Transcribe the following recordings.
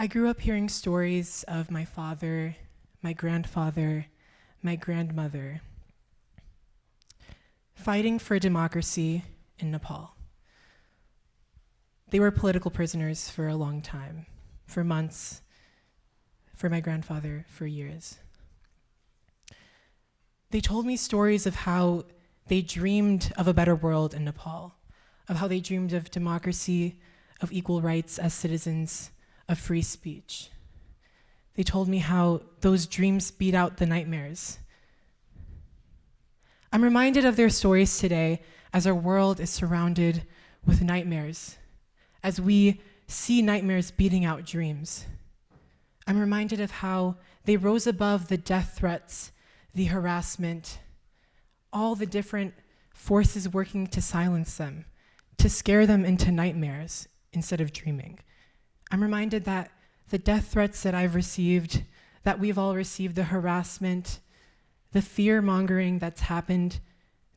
I grew up hearing stories of my father, my grandfather, my grandmother fighting for democracy in Nepal. They were political prisoners for a long time, for months, for my grandfather, for years. They told me stories of how they dreamed of a better world in Nepal, of how they dreamed of democracy, of equal rights as citizens, of free speech. They told me how those dreams beat out the nightmares. I'm reminded of their stories today as our world is surrounded with nightmares, as we see nightmares beating out dreams. I'm reminded of how they rose above the death threats, the harassment, all the different forces working to silence them, to scare them into nightmares instead of dreaming. I'm reminded that the death threats that I've received, that we've all received, the harassment, the fear-mongering that's happened,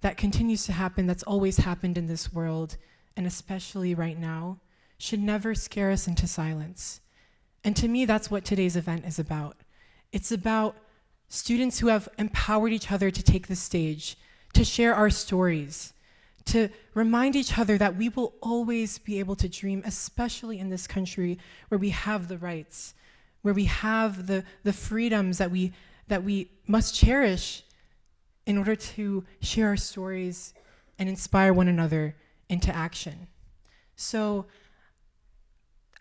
that continues to happen, that's always happened in this world, and especially right now, should never scare us into silence. And to me, that's what today's event is about. It's about students who have empowered each other to take the stage, to share our stories, to remind each other that we will always be able to dream, especially in this country where we have the rights, where we have the freedoms that we must cherish in order to share our stories and inspire one another into action. So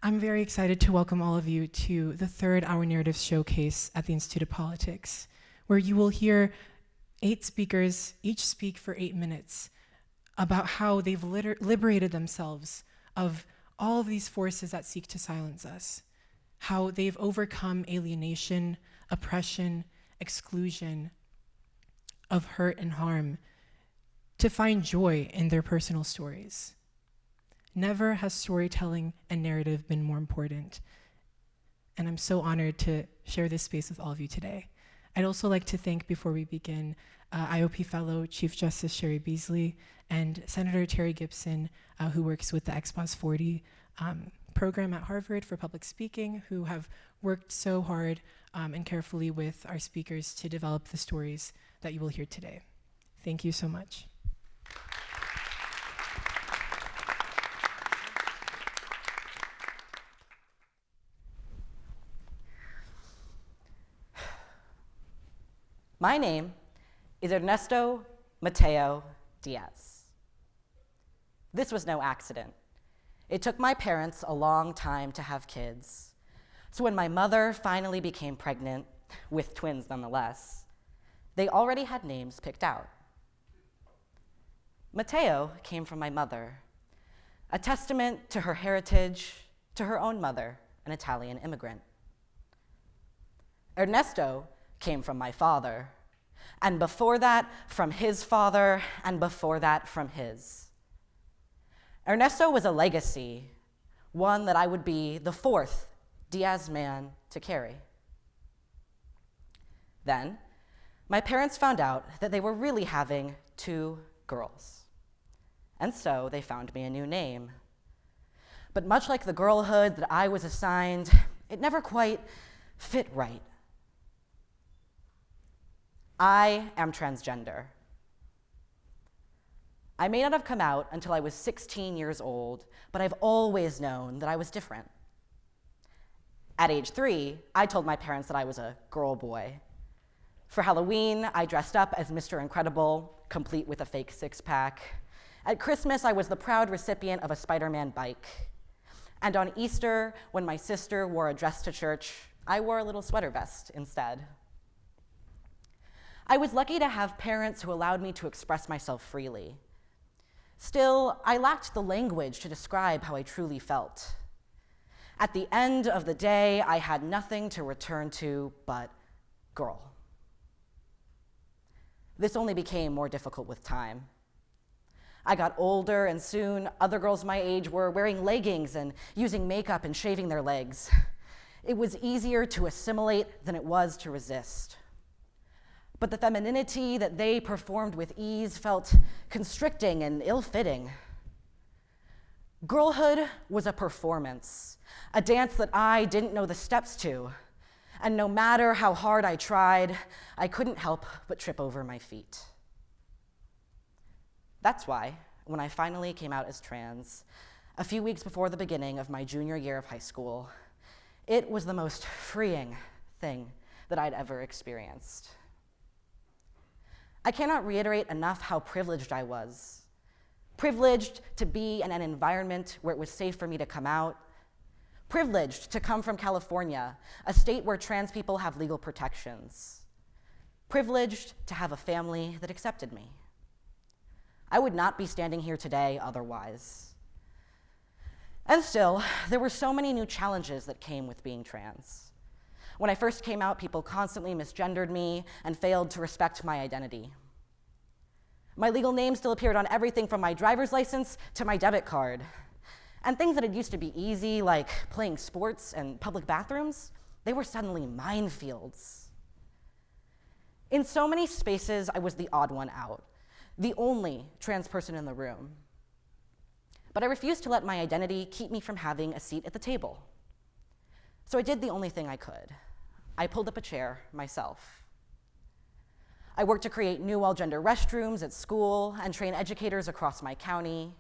I'm very excited to welcome all of you to the third Our Narratives Showcase at the Institute of Politics, where you will hear 8 speakers, each speak for 8 minutes, about how they've liberated themselves of all of these forces that seek to silence us, how they've overcome alienation, oppression, exclusion, of hurt and harm, to find joy in their personal stories. Never has storytelling and narrative been more important, and I'm so honored to share this space with all of you today. I'd also like to thank, before we begin, IOP Fellow Chief Justice Sherry Beasley and Senator Terry Gibson, who works with the XPOS 40 program at Harvard for public speaking, who have worked so hard and carefully with our speakers to develop the stories that you will hear today. Thank you so much. My name is Ernesto Mateo Diaz. This was no accident. It took my parents a long time to have kids. So when my mother finally became pregnant, with twins nonetheless, they already had names picked out. Mateo came from my mother, a testament to her heritage, to her own mother, an Italian immigrant. Ernesto came from my father, and before that, from his father, and before that, from his. Ernesto was a legacy, one that I would be the 4th Diaz man to carry. Then, my parents found out that they were really having 2 girls, and so they found me a new name. But much like the girlhood that I was assigned, it never quite fit right. I am transgender. I may not have come out until I was 16 years old, but I've always known that I was different. At age 3, I told my parents that I was a girl boy. For Halloween, I dressed up as Mr. Incredible, complete with a fake 6-pack. At Christmas, I was the proud recipient of a Spider-Man bike. And on Easter, when my sister wore a dress to church, I wore a little sweater vest instead. I was lucky to have parents who allowed me to express myself freely. Still, I lacked the language to describe how I truly felt. At the end of the day, I had nothing to return to but girl. This only became more difficult with time. I got older, and soon other girls my age were wearing leggings and using makeup and shaving their legs. It was easier to assimilate than it was to resist. But the femininity that they performed with ease felt constricting and ill-fitting. Girlhood was a performance, a dance that I didn't know the steps to, and no matter how hard I tried, I couldn't help but trip over my feet. That's why, when I finally came out as trans, a few weeks before the beginning of my junior year of high school, it was the most freeing thing that I'd ever experienced. I cannot reiterate enough how privileged I was. Privileged to be in an environment where it was safe for me to come out. Privileged to come from California, a state where trans people have legal protections. Privileged to have a family that accepted me. I would not be standing here today otherwise. And still, there were so many new challenges that came with being trans. When I first came out, people constantly misgendered me and failed to respect my identity. My legal name still appeared on everything from my driver's license to my debit card. And things that had used to be easy, like playing sports and public bathrooms, they were suddenly minefields. In so many spaces, I was the odd one out, the only trans person in the room. But I refused to let my identity keep me from having a seat at the table. So I did the only thing I could. I pulled up a chair myself. I worked to create new all-gender restrooms at school and train educators across my county.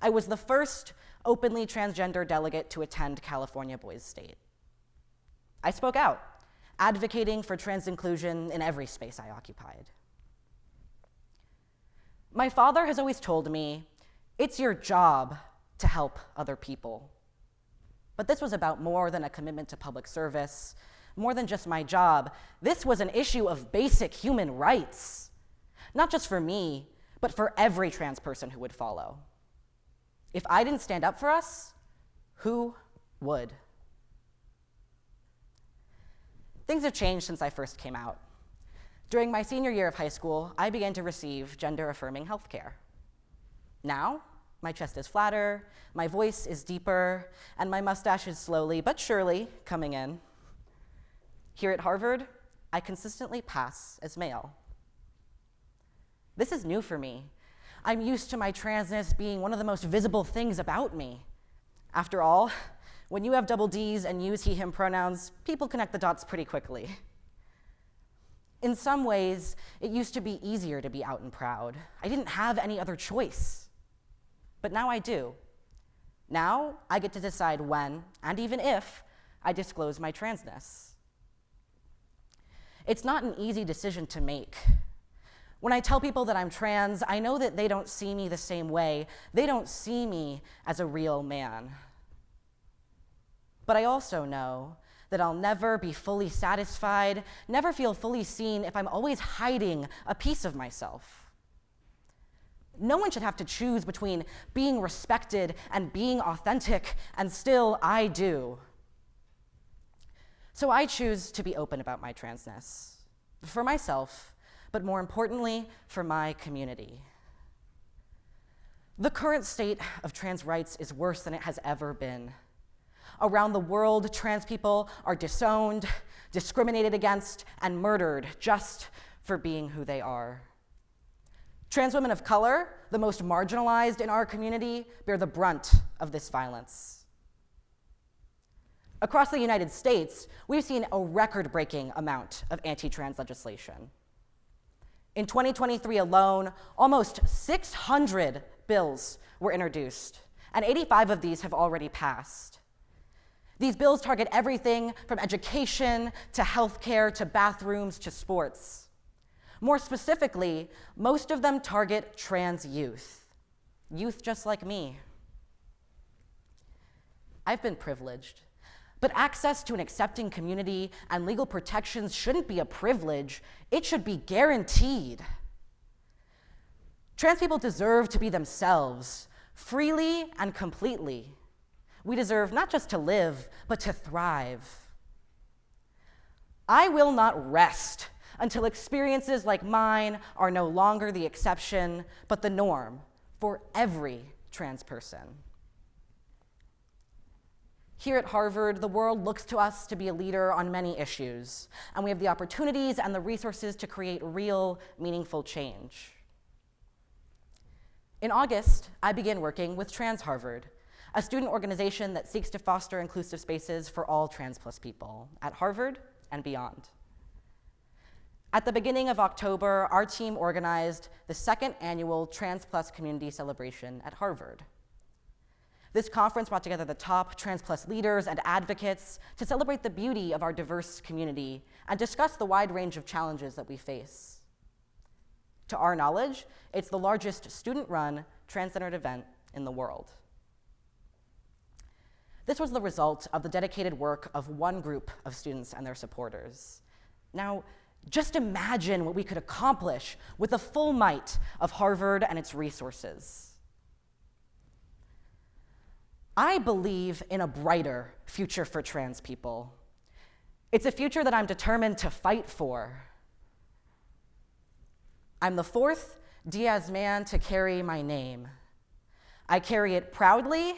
I was the first openly transgender delegate to attend California Boys State. I spoke out, advocating for trans inclusion in every space I occupied. My father has always told me, it's your job to help other people. But this was about more than a commitment to public service, more than just my job. This was an issue of basic human rights, not just for me, but for every trans person who would follow. If I didn't stand up for us, who would? Things have changed since I first came out. During my senior year of high school, I began to receive gender-affirming healthcare. Now, my chest is flatter, my voice is deeper, and my mustache is slowly but surely coming in. Here at Harvard, I consistently pass as male. This is new for me. I'm used to my transness being one of the most visible things about me. After all, when you have double Ds and use he, him pronouns, people connect the dots pretty quickly. In some ways, it used to be easier to be out and proud. I didn't have any other choice. But now I do. Now I get to decide when, and even if, I disclose my transness. It's not an easy decision to make. When I tell people that I'm trans, I know that they don't see me the same way. They don't see me as a real man. But I also know that I'll never be fully satisfied, never feel fully seen if I'm always hiding a piece of myself. No one should have to choose between being respected and being authentic, and still I do. So I choose to be open about my transness, for myself, but more importantly, for my community. The current state of trans rights is worse than it has ever been. Around the world, trans people are disowned, discriminated against, and murdered just for being who they are. Trans women of color, the most marginalized in our community, bear the brunt of this violence. Across the United States, we've seen a record-breaking amount of anti-trans legislation. In 2023 alone, almost 600 bills were introduced, and 85 of these have already passed. These bills target everything from education to healthcare to bathrooms to sports. More specifically, most of them target trans youth just like me. I've been privileged, but access to an accepting community and legal protections shouldn't be a privilege, it should be guaranteed. Trans people deserve to be themselves, freely and completely. We deserve not just to live, but to thrive. I will not rest until experiences like mine are no longer the exception, but the norm for every trans person. Here at Harvard, the world looks to us to be a leader on many issues, and we have the opportunities and the resources to create real, meaningful change. In August, I began working with Trans Harvard, a student organization that seeks to foster inclusive spaces for all trans plus people at Harvard and beyond. At the beginning of October, our team organized the second annual Trans Plus Community Celebration at Harvard. This conference brought together the top trans plus leaders and advocates to celebrate the beauty of our diverse community and discuss the wide range of challenges that we face. To our knowledge, it's the largest student-run trans-centered event in the world. This was the result of the dedicated work of one group of students and their supporters. Now, just imagine what we could accomplish with the full might of Harvard and its resources. I believe in a brighter future for trans people. It's a future that I'm determined to fight for. I'm the fourth Diaz man to carry my name. I carry it proudly,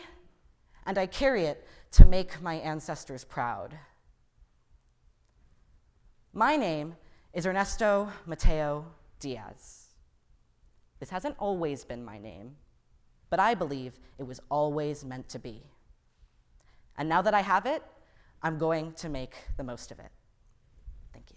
and I carry it to make my ancestors proud. My name is Ernesto Mateo Diaz. This hasn't always been my name, but I believe it was always meant to be. And now that I have it, I'm going to make the most of it. Thank you.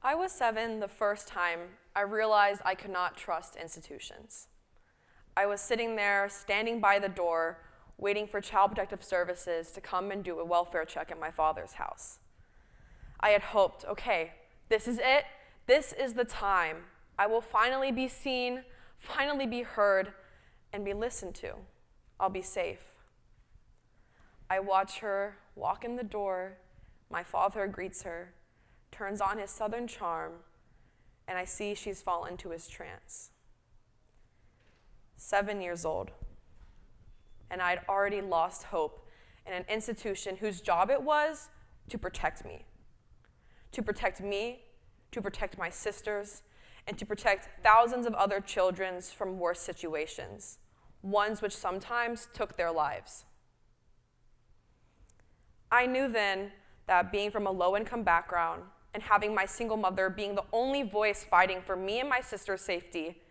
I was 7 the first time I realized I could not trust institutions. I was sitting there, standing by the door, waiting for Child Protective Services to come and do a welfare check at my father's house. I had hoped, okay, this is it. This is the time. I will finally be seen, finally be heard, and be listened to. I'll be safe. I watch her walk in the door. My father greets her, turns on his southern charm, and I see she's fallen into his trance. 7 years old, and I'd already lost hope in an institution whose job it was to protect me. To protect me, to protect my sisters, and to protect thousands of other children from worse situations, ones which sometimes took their lives. I knew then that being from a low-income background and having my single mother being the only voice fighting for me and my sister's safety,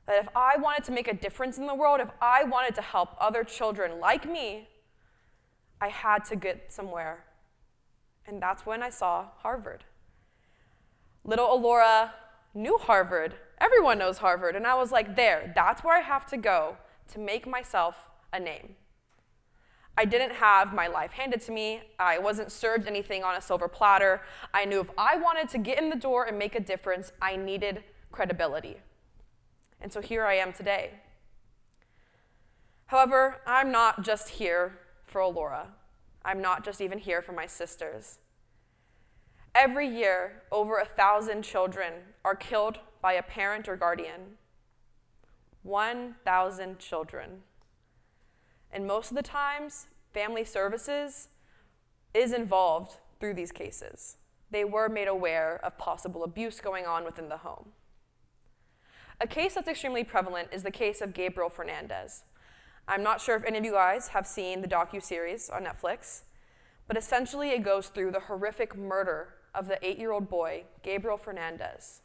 that if I wanted to make a difference in the world, if I wanted to help other children like me, I had to get somewhere. And that's when I saw Harvard. Little Alora knew Harvard. Everyone knows Harvard. And I was like, that's where I have to go to make myself a name. I didn't have my life handed to me. I wasn't served anything on a silver platter. I knew if I wanted to get in the door and make a difference, I needed credibility. And so here I am today. However, I'm not just here for Alora. I'm not just even here for my sisters. Every year, over 1,000 children are killed by a parent or guardian. 1,000 children. And most of the times, family services is involved through these cases. They were made aware of possible abuse going on within the home. A case that's extremely prevalent is the case of Gabriel Fernandez. I'm not sure if any of you guys have seen the docuseries on Netflix, but essentially it goes through the horrific murder of the 8-year-old boy, Gabriel Fernandez.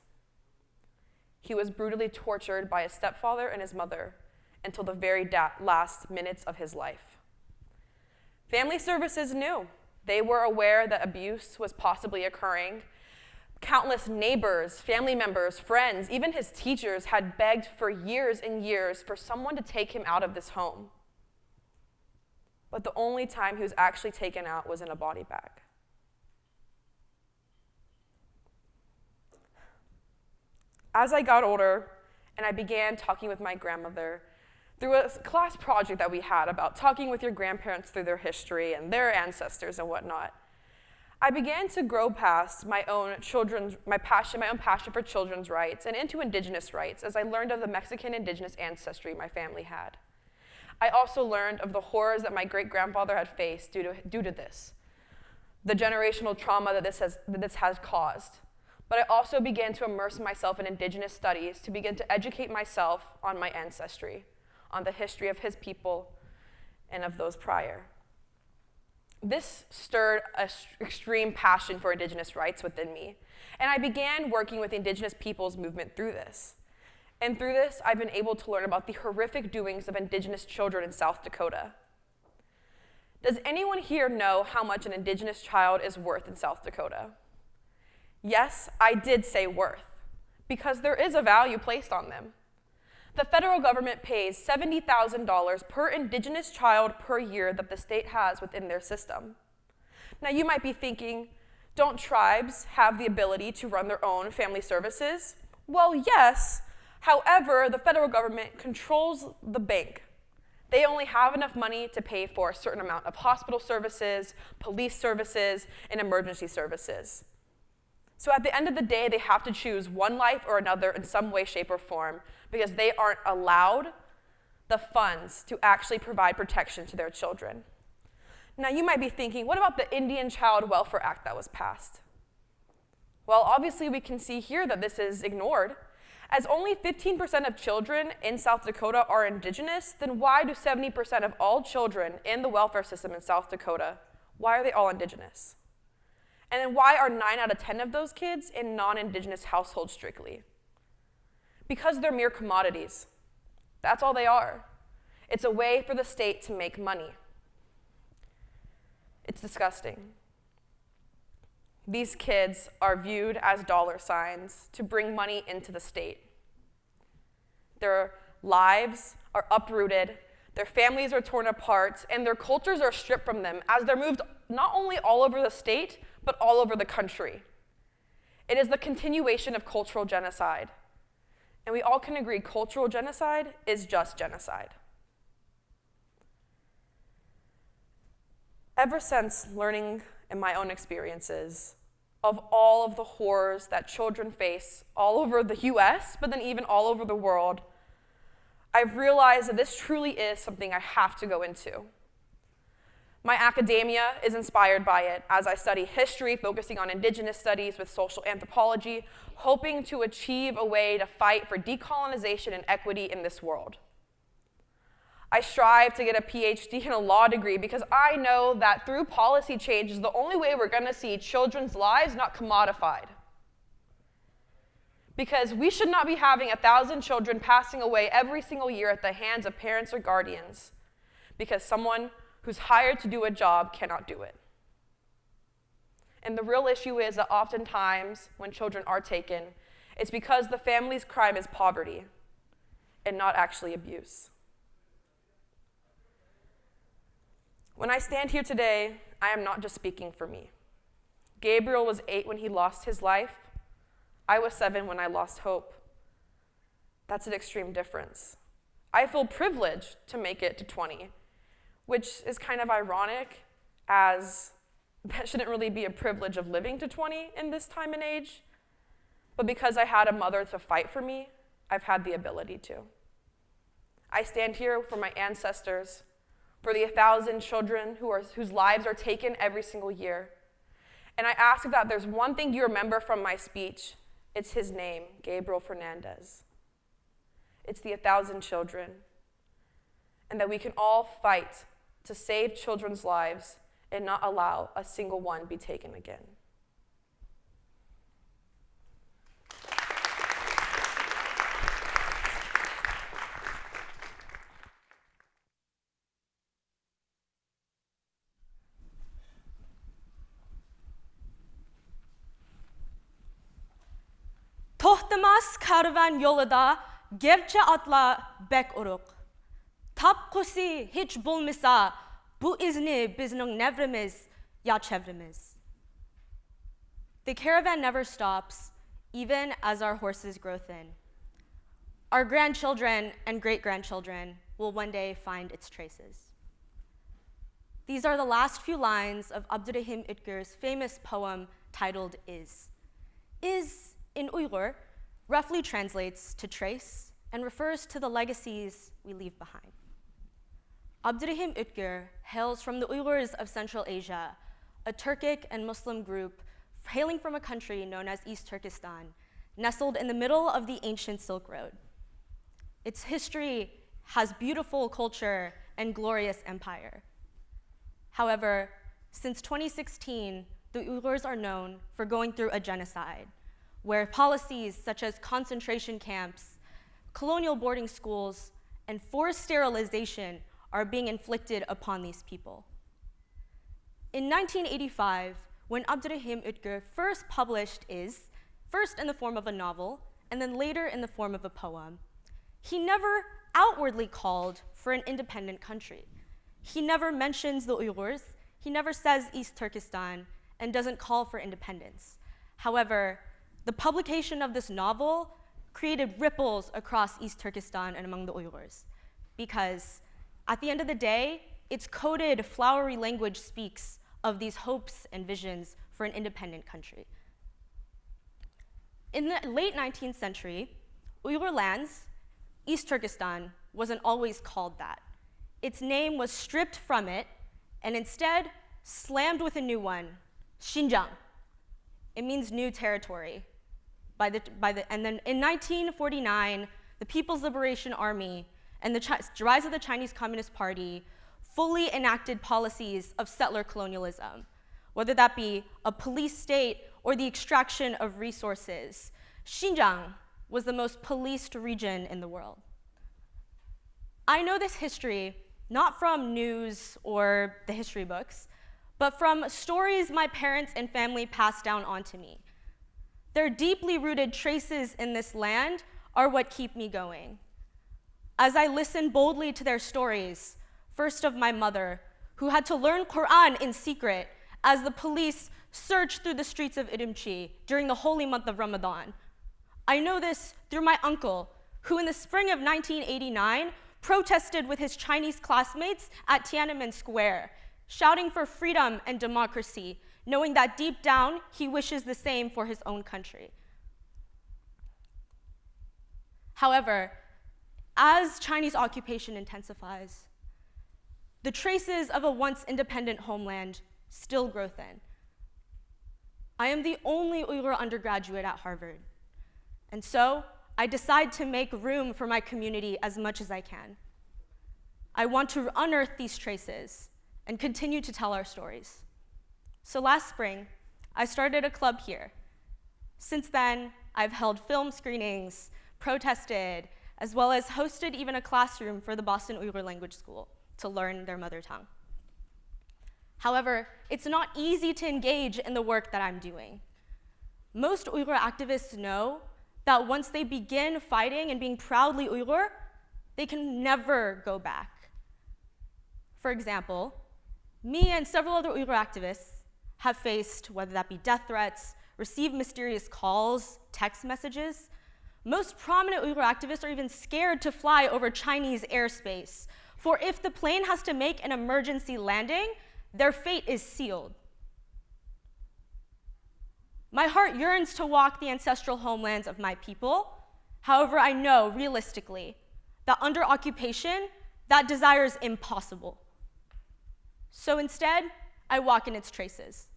He was brutally tortured by his stepfather and his mother until the very last minutes of his life. Family services knew. They were aware that abuse was possibly occurring. Countless neighbors, family members, friends, even his teachers had begged for years and years for someone to take him out of this home. But the only time he was actually taken out was in a body bag. As I got older and I began talking with my grandmother through a class project that we had about talking with your grandparents through their history and their ancestors and whatnot, I began to grow past my own passion for children's rights and into indigenous rights as I learned of the Mexican indigenous ancestry my family had. I also learned of the horrors that my great-grandfather had faced due to this, the generational trauma that this has caused, but I also began to immerse myself in Indigenous studies to begin to educate myself on my ancestry, on the history of his people and of those prior. This stirred an extreme passion for Indigenous rights within me, and I began working with the Indigenous peoples movement through this. And through this, I've been able to learn about the horrific doings of Indigenous children in South Dakota. Does anyone here know how much an Indigenous child is worth in South Dakota? Yes, I did say worth, because there is a value placed on them. The federal government pays $70,000 per Indigenous child per year that the state has within their system. Now you might be thinking, don't tribes have the ability to run their own family services? Well, yes. However, the federal government controls the bank. They only have enough money to pay for a certain amount of hospital services, police services, and emergency services. So at the end of the day, they have to choose one life or another in some way, shape, or form because they aren't allowed the funds to actually provide protection to their children. Now you might be thinking, what about the Indian Child Welfare Act that was passed? Well, obviously we can see here that this is ignored. As only 15% of children in South Dakota are Indigenous, then why do 70% of all children in the welfare system in South Dakota, why are they all Indigenous? And then why are 9 out of 10 of those kids in non-Indigenous households strictly? Because they're mere commodities. That's all they are. It's a way for the state to make money. It's disgusting. These kids are viewed as dollar signs to bring money into the state. Their lives are uprooted, their families are torn apart, and their cultures are stripped from them as they're moved not only all over the state, but all over the country. It is the continuation of cultural genocide. And we all can agree cultural genocide is just genocide. Ever since learning in my own experiences of all of the horrors that children face all over the US, but then even all over the world, I've realized that this truly is something I have to go into. My academia is inspired by it as I study history, focusing on Indigenous studies with social anthropology, hoping to achieve a way to fight for decolonization and equity in this world. I strive to get a PhD and a law degree because I know that through policy change is the only way we're going to see children's lives not commodified. Because we should not be having 1,000 children passing away every single year at the hands of parents or guardians because someone who's hired to do a job cannot do it. And the real issue is that oftentimes when children are taken, it's because the family's crime is poverty and not actually abuse. When I stand here today, I am not just speaking for me. Gabriel was 8 when he lost his life. I was 7 when I lost hope. That's an extreme difference. I feel privileged to make it to 20, which is kind of ironic, as that shouldn't really be a privilege of living to 20 in this time and age. But because I had a mother to fight for me, I've had the ability to. I stand here for my ancestors, for the 1,000 children whose lives are taken every single year. And I ask that there's one thing you remember from my speech, it's his name, Gabriel Fernandez. It's the 1,000 children. And that we can all fight to save children's lives and not allow a single one be taken again. Tohtamas karvan yolida gerçe atla bek uruk. Tapqusi hiç bulmasa bu izni bizning nevrimiz ya çevrimiz. The caravan never stops, even as our horses grow thin. Our grandchildren and great-grandchildren will one day find its traces. These are the last few lines of Abdurrahim Utgur's famous poem titled Is. Is, in Uyghur, roughly translates to trace and refers to the legacies we leave behind. Abdurrahim Utgur hails from the Uyghurs of Central Asia, a Turkic and Muslim group hailing from a country known as East Turkestan, nestled in the middle of the ancient Silk Road. Its history has beautiful culture and glorious empire. However, since 2016, the Uyghurs are known for going through a genocide, where policies such as concentration camps, colonial boarding schools, and forced sterilization are being inflicted upon these people. In 1985, when Abdurrahim Uyghur first published first in the form of a novel, and then later in the form of a poem, he never outwardly called for an independent country. He never mentions the Uyghurs, he never says East Turkestan, and doesn't call for independence. However, the publication of this novel created ripples across East Turkestan and among the Uyghurs, because at the end of the day, its coded, flowery language speaks of these hopes and visions for an independent country. In the late 19th century, Uyghur lands, East Turkestan, wasn't always called that. Its name was stripped from it and instead slammed with a new one, Xinjiang. It means new territory. And then in 1949, the People's Liberation Army and the rise of the Chinese Communist Party fully enacted policies of settler colonialism, whether that be a police state or the extraction of resources. Xinjiang was the most policed region in the world. I know this history not from news or the history books, but from stories my parents and family passed down onto me. Their deeply rooted traces in this land are what keep me going. As I listen boldly to their stories, first of my mother, who had to learn Quran in secret as the police searched through the streets of Urumqi during the holy month of Ramadan. I know this through my uncle, who in the spring of 1989 protested with his Chinese classmates at Tiananmen Square, shouting for freedom and democracy, knowing that deep down he wishes the same for his own country. However, as Chinese occupation intensifies, the traces of a once independent homeland still grow thin. I am the only Uyghur undergraduate at Harvard, and so I decide to make room for my community as much as I can. I want to unearth these traces and continue to tell our stories. So last spring, I started a club here. Since then, I've held film screenings, protested, as well as hosted even a classroom for the Boston Uyghur Language School to learn their mother tongue. However, it's not easy to engage in the work that I'm doing. Most Uyghur activists know that once they begin fighting and being proudly Uyghur, they can never go back. For example, me and several other Uyghur activists have faced, whether that be death threats, received mysterious calls, text messages. Most prominent Uyghur activists are even scared to fly over Chinese airspace, for if the plane has to make an emergency landing, their fate is sealed. My heart yearns to walk the ancestral homelands of my people. However, I know realistically that under occupation, that desire is impossible. So instead, I walk in its traces.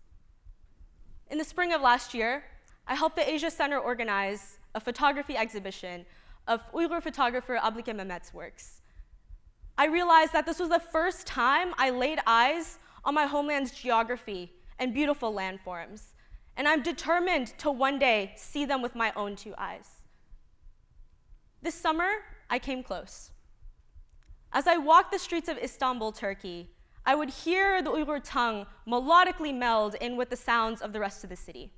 In the spring of last year, I helped the Asia Center organize a photography exhibition of Uyghur photographer Ablike Mehmet's works. I realized that this was the first time I laid eyes on my homeland's geography and beautiful landforms, and I'm determined to one day see them with my own two eyes. This summer, I came close. As I walked the streets of Istanbul, Turkey, I would hear the Uyghur tongue melodically meld in with the sounds of the rest of the city.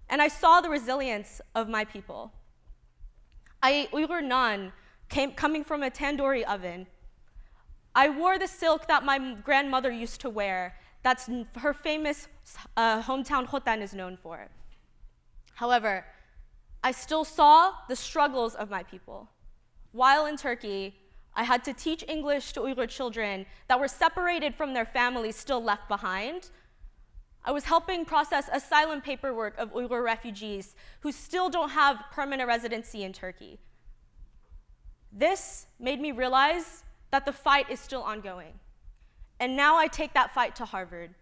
And I saw the resilience of my people. I ate Uyghur naan coming from a tandoori oven. I wore the silk that my grandmother used to wear, that's her famous hometown Khotan is known for. However, I still saw the struggles of my people. While in Turkey, I had to teach English to Uyghur children that were separated from their families still left behind. I was helping process asylum paperwork of Uyghur refugees who still don't have permanent residency in Turkey. This made me realize that the fight is still ongoing. And now I take that fight to Harvard.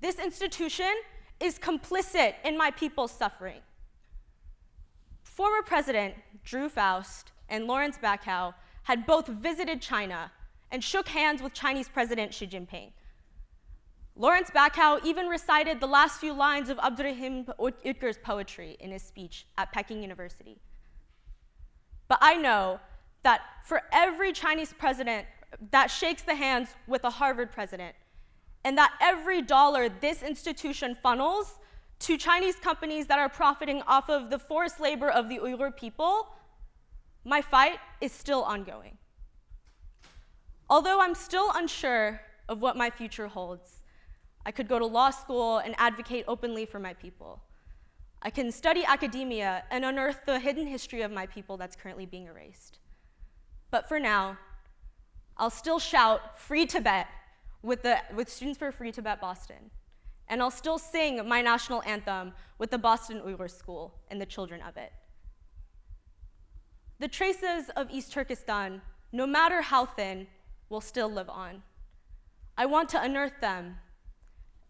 This institution is complicit in my people's suffering. Former President Drew Faust and Lawrence Bacow had both visited China and shook hands with Chinese President Xi Jinping. Lawrence Bacow even recited the last few lines of Abdurrahim Uyghur's poetry in his speech at Peking University. But I know that for every Chinese president that shakes the hands with a Harvard president, and that every dollar this institution funnels to Chinese companies that are profiting off of the forced labor of the Uyghur people, my fight is still ongoing. Although I'm still unsure of what my future holds, I could go to law school and advocate openly for my people. I can study academia and unearth the hidden history of my people that's currently being erased. But for now, I'll still shout Free Tibet with Students for Free Tibet Boston. And I'll still sing my national anthem with the Boston Uyghur School and the children of it. The traces of East Turkestan, no matter how thin, will still live on. I want to unearth them,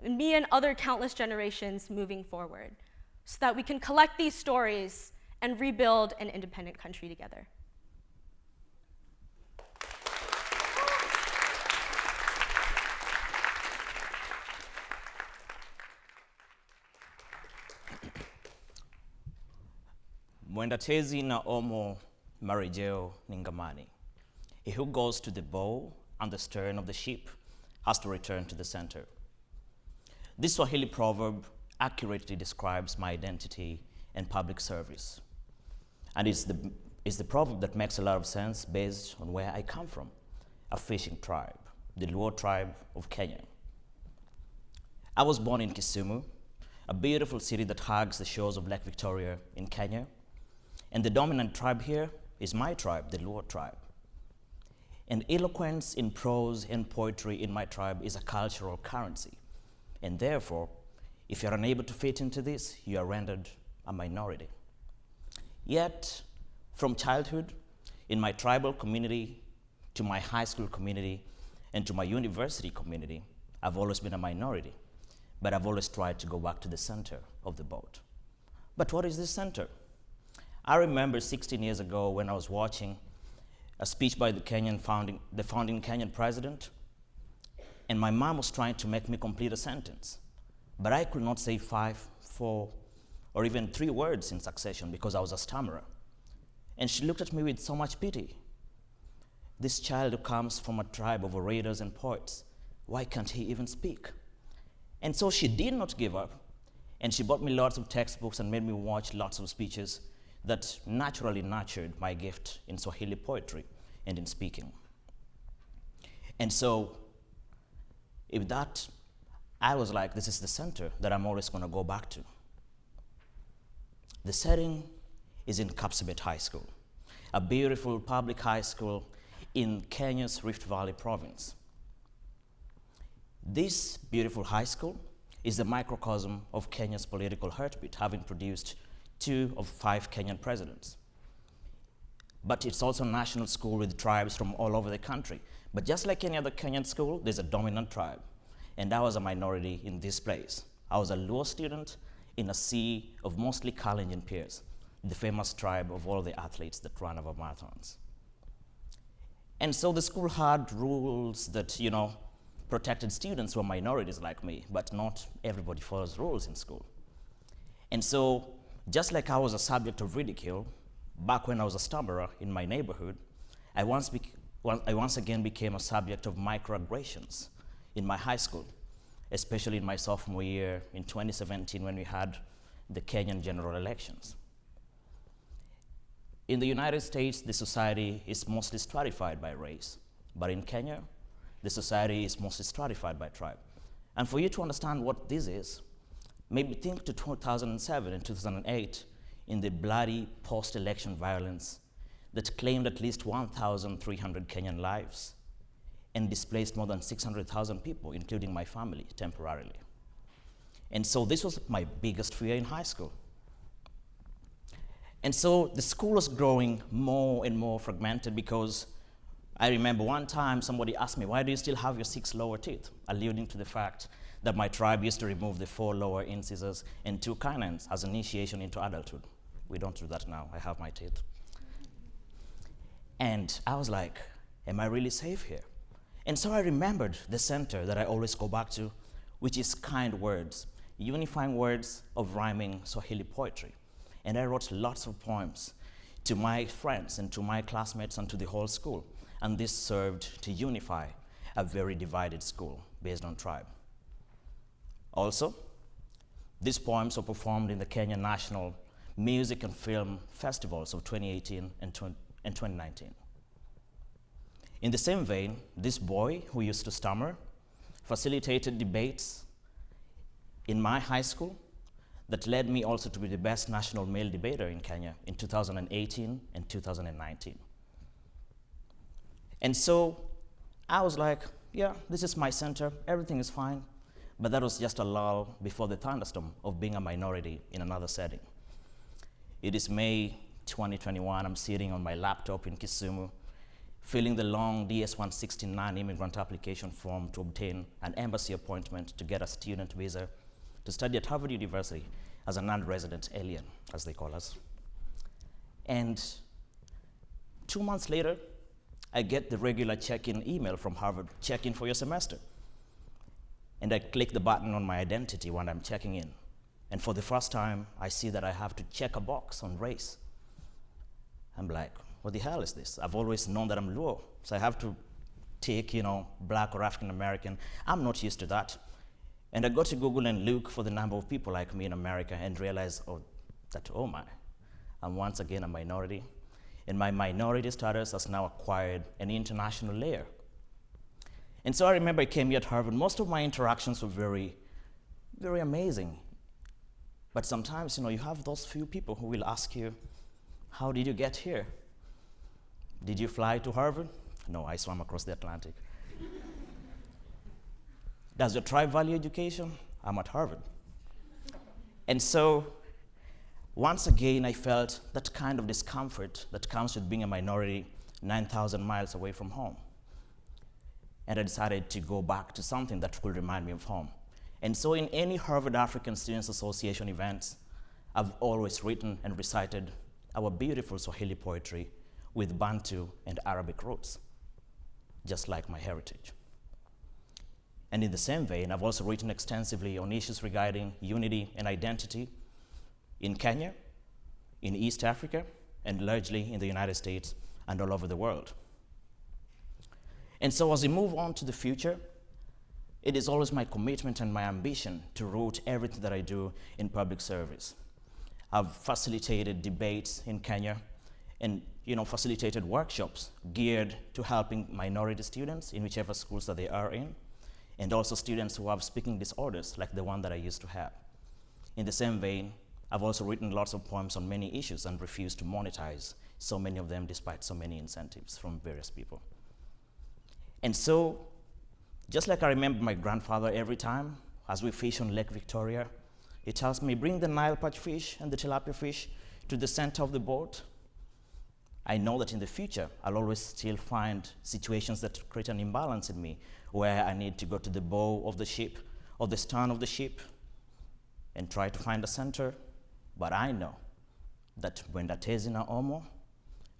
and me and other countless generations moving forward, so that we can collect these stories and rebuild an independent country together. Mwendachezi na omo marejeo ningamani. He who goes to the bow and the stern of the ship has to return to the center. This Swahili proverb accurately describes my identity and public service. And it's the proverb that makes a lot of sense based on where I come from, a fishing tribe, the Luo tribe of Kenya. I was born in Kisumu, a beautiful city that hugs the shores of Lake Victoria in Kenya. And the dominant tribe here is my tribe, the Luo tribe. And eloquence in prose and poetry in my tribe is a cultural currency. And therefore, if you're unable to fit into this, you are rendered a minority. Yet, from childhood, in my tribal community, to my high school community, and to my university community, I've always been a minority. But I've always tried to go back to the center of the boat. But what is this center? I remember 16 years ago when I was watching a speech by the founding Kenyan president, and my mom was trying to make me complete a sentence. But I could not say 5, 4, or even 3 words in succession because I was a stammerer. And she looked at me with so much pity. This child who comes from a tribe of orators and poets, why can't he even speak? And so she did not give up, and she bought me lots of textbooks and made me watch lots of speeches that naturally nurtured my gift in Swahili poetry and in speaking. And so, with that, I was like, this is the center that I'm always gonna go back to. The setting is in Kapsabet High School, a beautiful public high school in Kenya's Rift Valley province. This beautiful high school is the microcosm of Kenya's political heartbeat, having produced 2 of 5 Kenyan presidents. But it's also a national school with tribes from all over the country. But just like any other Kenyan school, there's a dominant tribe. And I was a minority in this place. I was a Luo student in a sea of mostly Kalenjin peers, the famous tribe of all the athletes that run over marathons. And so the school had rules that, protected students who are minorities like me, but not everybody follows rules in school. And so, just like I was a subject of ridicule, back when I was a stammerer in my neighborhood, I once again became a subject of microaggressions in my high school, especially in my sophomore year in 2017 when we had the Kenyan general elections. In the United States, the society is mostly stratified by race, but in Kenya, the society is mostly stratified by tribe. And for you to understand what this is, maybe think to 2007 and 2008 in the bloody post-election violence that claimed at least 1,300 Kenyan lives and displaced more than 600,000 people, including my family, temporarily. And so this was my biggest fear in high school. And so the school was growing more and more fragmented because I remember one time somebody asked me, why do you still have your 6 lower teeth? Alluding to the fact that my tribe used to remove the 4 lower incisors and 2 canines as initiation into adulthood. We don't do that now. I have my teeth. And I was like, am I really safe here? And so I remembered the center that I always go back to, which is Kind Words, unifying words of rhyming Swahili poetry. And I wrote lots of poems to my friends and to my classmates and to the whole school. And this served to unify a very divided school based on tribe. Also, these poems were performed in the Kenyan National Music and Film Festivals of 2018 and 2019. In the same vein, this boy who used to stammer facilitated debates in my high school that led me also to be the best national male debater in Kenya in 2018 and 2019. And so I was like, yeah, this is my center, everything is fine. But that was just a lull before the thunderstorm of being a minority in another setting. It is May 2021, I'm sitting on my laptop in Kisumu, filling the long DS-169 immigrant application form to obtain an embassy appointment to get a student visa to study at Harvard University as a non-resident alien, as they call us. And 2 months later, I get the regular check-in email from Harvard, check in for your semester. And I click the button on my identity when I'm checking in. And for the first time, I see that I have to check a box on race. I'm like, what the hell is this? I've always known that I'm Luo, so I have to take, Black or African American. I'm not used to that. And I go to Google and look for the number of people like me in America and realize, oh my, I'm once again a minority. And my minority status has now acquired an international layer. And so I remember I came here at Harvard. Most of my interactions were very, very amazing. But sometimes, you have those few people who will ask you, how did you get here? Did you fly to Harvard? No, I swam across the Atlantic. Does your tribe value education? I'm at Harvard. And so, once again, I felt that kind of discomfort that comes with being a minority 9,000 miles away from home. And I decided to go back to something that could remind me of home. And so in any Harvard African Students Association events, I've always written and recited our beautiful Swahili poetry with Bantu and Arabic roots, just like my heritage. And in the same vein, I've also written extensively on issues regarding unity and identity in Kenya, in East Africa, and largely in the United States and all over the world. And so as we move on to the future, it is always my commitment and my ambition to root everything that I do in public service. I've facilitated debates in Kenya and facilitated workshops geared to helping minority students in whichever schools that they are in, and also students who have speaking disorders like the one that I used to have. In the same vein, I've also written lots of poems on many issues and refused to monetize so many of them despite so many incentives from various people. And so, just like I remember my grandfather every time, as we fish on Lake Victoria, he tells me, bring the Nile perch fish and the tilapia fish to the center of the boat. I know that in the future, I'll always still find situations that create an imbalance in me, where I need to go to the bow of the ship, or the stern of the ship, and try to find a center. But I know that Wenda Tezina Omo,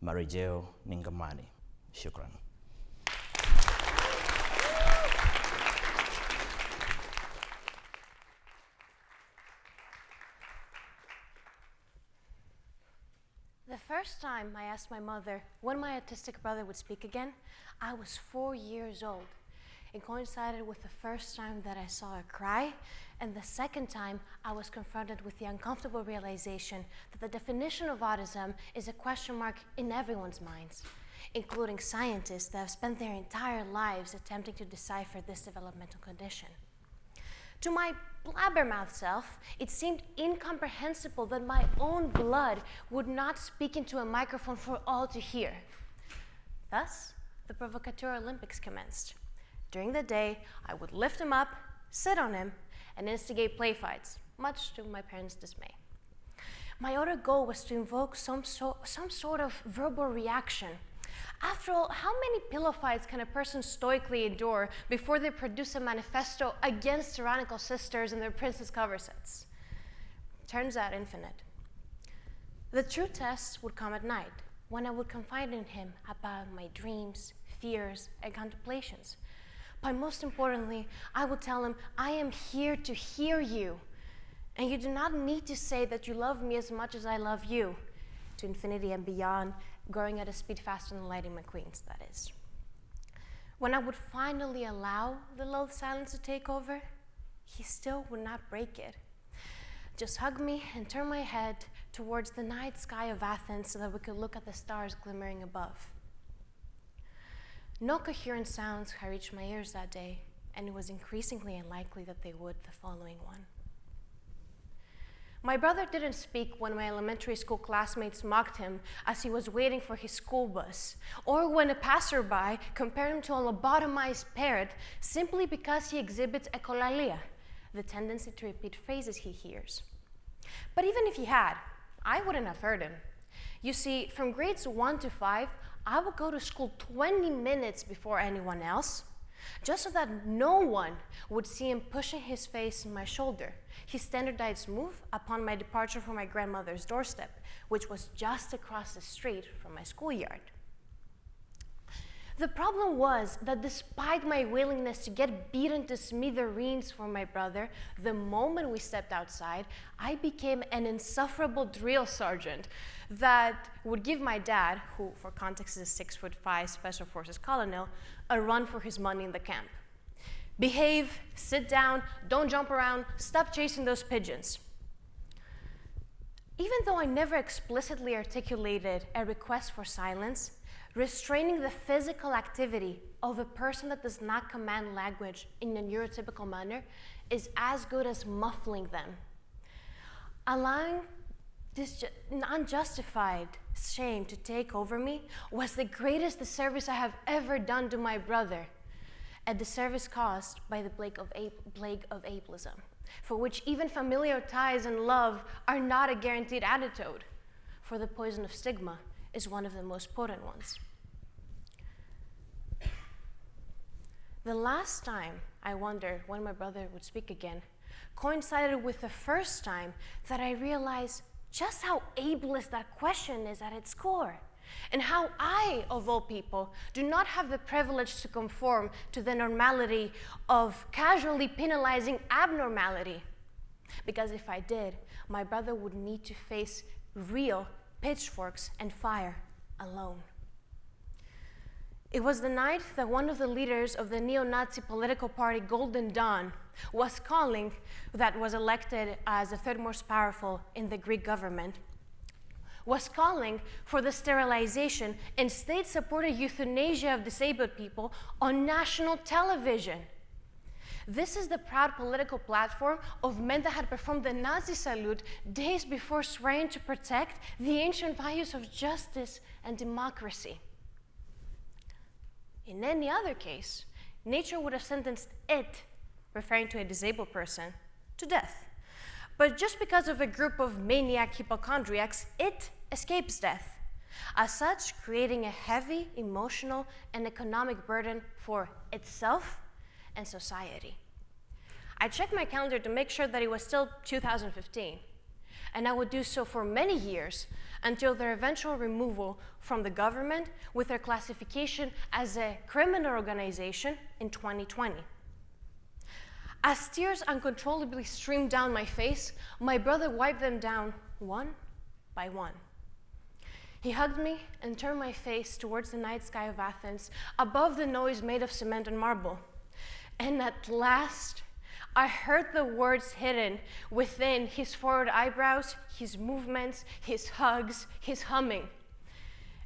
Marijeo Ningamani. Shukran. The first time I asked my mother when my autistic brother would speak again, I was 4 years old. It coincided with the first time that I saw her cry, and the second time I was confronted with the uncomfortable realization that the definition of autism is a question mark in everyone's minds, including scientists that have spent their entire lives attempting to decipher this developmental condition. To my blabbermouth self, it seemed incomprehensible that my own blood would not speak into a microphone for all to hear. Thus, the Provocateur Olympics commenced. During the day, I would lift him up, sit on him, and instigate play fights, much to my parents' dismay. My other goal was to invoke some sort of verbal reaction, After all, how many pillow fights can a person stoically endure before they produce a manifesto against tyrannical sisters and their princess cover sets? Turns out infinite. The true test would come at night, when I would confide in him about my dreams, fears, and contemplations. But most importantly, I would tell him, I am here to hear you, and you do not need to say that you love me as much as I love you, to infinity and beyond, growing at a speed faster than Lightning McQueen's, that is. When I would finally allow the loathed silence to take over, he still would not break it. Just hug me and turn my head towards the night sky of Athens so that we could look at the stars glimmering above. No coherent sounds had reached my ears that day, and it was increasingly unlikely that they would the following one. My brother didn't speak when my elementary school classmates mocked him as he was waiting for his school bus, or when a passerby compared him to a lobotomized parrot simply because he exhibits echolalia, the tendency to repeat phrases he hears. But even if he had, I wouldn't have heard him. You see, from grades 1 to 5, I would go to school 20 minutes before anyone else, just so that no one would see him pushing his face in my shoulder, his standardized move upon my departure from my grandmother's doorstep, which was just across the street from my schoolyard. The problem was that despite my willingness to get beaten to smithereens for my brother, the moment we stepped outside, I became an insufferable drill sergeant that would give my dad, who for context is a 6'5" Special Forces colonel, a run for his money in the camp. Behave, sit down, don't jump around, stop chasing those pigeons. Even though I never explicitly articulated a request for silence, restraining the physical activity of a person that does not command language in a neurotypical manner is as good as muffling them. Allowing this unjustified shame to take over me was the greatest disservice I have ever done to my brother, a disservice caused by the plague of ableism, for which even familiar ties and love are not a guaranteed antidote, for the poison of stigma is one of the most potent ones. The last time I wondered when my brother would speak again coincided with the first time that I realized just how ableist that question is at its core, and how I, of all people, do not have the privilege to conform to the normality of casually penalizing abnormality. Because if I did, my brother would need to face real pitchforks and fire alone. It was the night that one of the leaders of the neo-Nazi political party Golden Dawn was elected as the third most powerful in the Greek government, was calling for the sterilization and state-supported euthanasia of disabled people on national television. This is the proud political platform of men that had performed the Nazi salute days before swearing to protect the ancient values of justice and democracy. In any other case, nature would have sentenced it, referring to a disabled person, to death. But just because of a group of maniac hypochondriacs, it escapes death. As such, creating a heavy emotional and economic burden for itself and society. I checked my calendar to make sure that it was still 2015, and I would do so for many years until their eventual removal from the government with their classification as a criminal organization in 2020. As tears uncontrollably streamed down my face, my brother wiped them down one by one. He hugged me and turned my face towards the night sky of Athens, above the noise made of cement and marble. And at last, I heard the words hidden within his forward eyebrows, his movements, his hugs, his humming.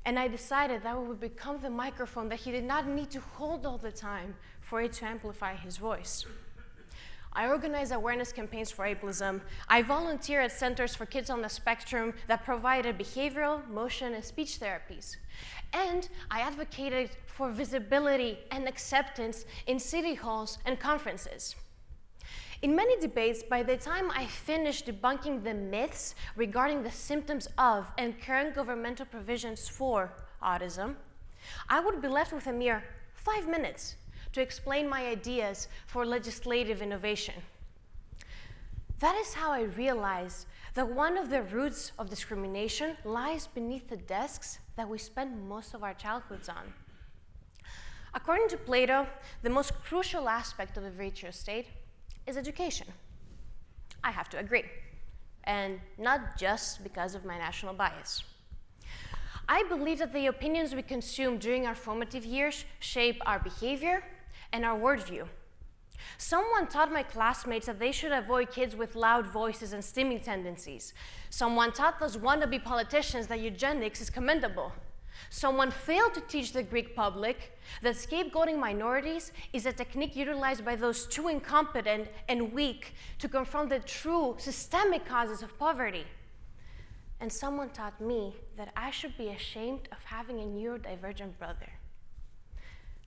And I decided that would become the microphone that he did not need to hold all the time for it to amplify his voice. I organize awareness campaigns for ableism. I volunteer at centers for kids on the spectrum that provided behavioral, motion, and speech therapies. And I advocated for visibility and acceptance in city halls and conferences. In many debates, by the time I finished debunking the myths regarding the symptoms of and current governmental provisions for autism, I would be left with a mere 5 minutes to explain my ideas for legislative innovation. That is how I realized that one of the roots of discrimination lies beneath the desks that we spend most of our childhoods on. According to Plato, the most crucial aspect of a virtuous state is education. I have to agree, and not just because of my national bias. I believe that the opinions we consume during our formative years shape our behavior and our worldview. Someone taught my classmates that they should avoid kids with loud voices and stimming tendencies. Someone taught those wannabe politicians that eugenics is commendable. Someone failed to teach the Greek public that scapegoating minorities is a technique utilized by those too incompetent and weak to confront the true systemic causes of poverty. And someone taught me that I should be ashamed of having a neurodivergent brother.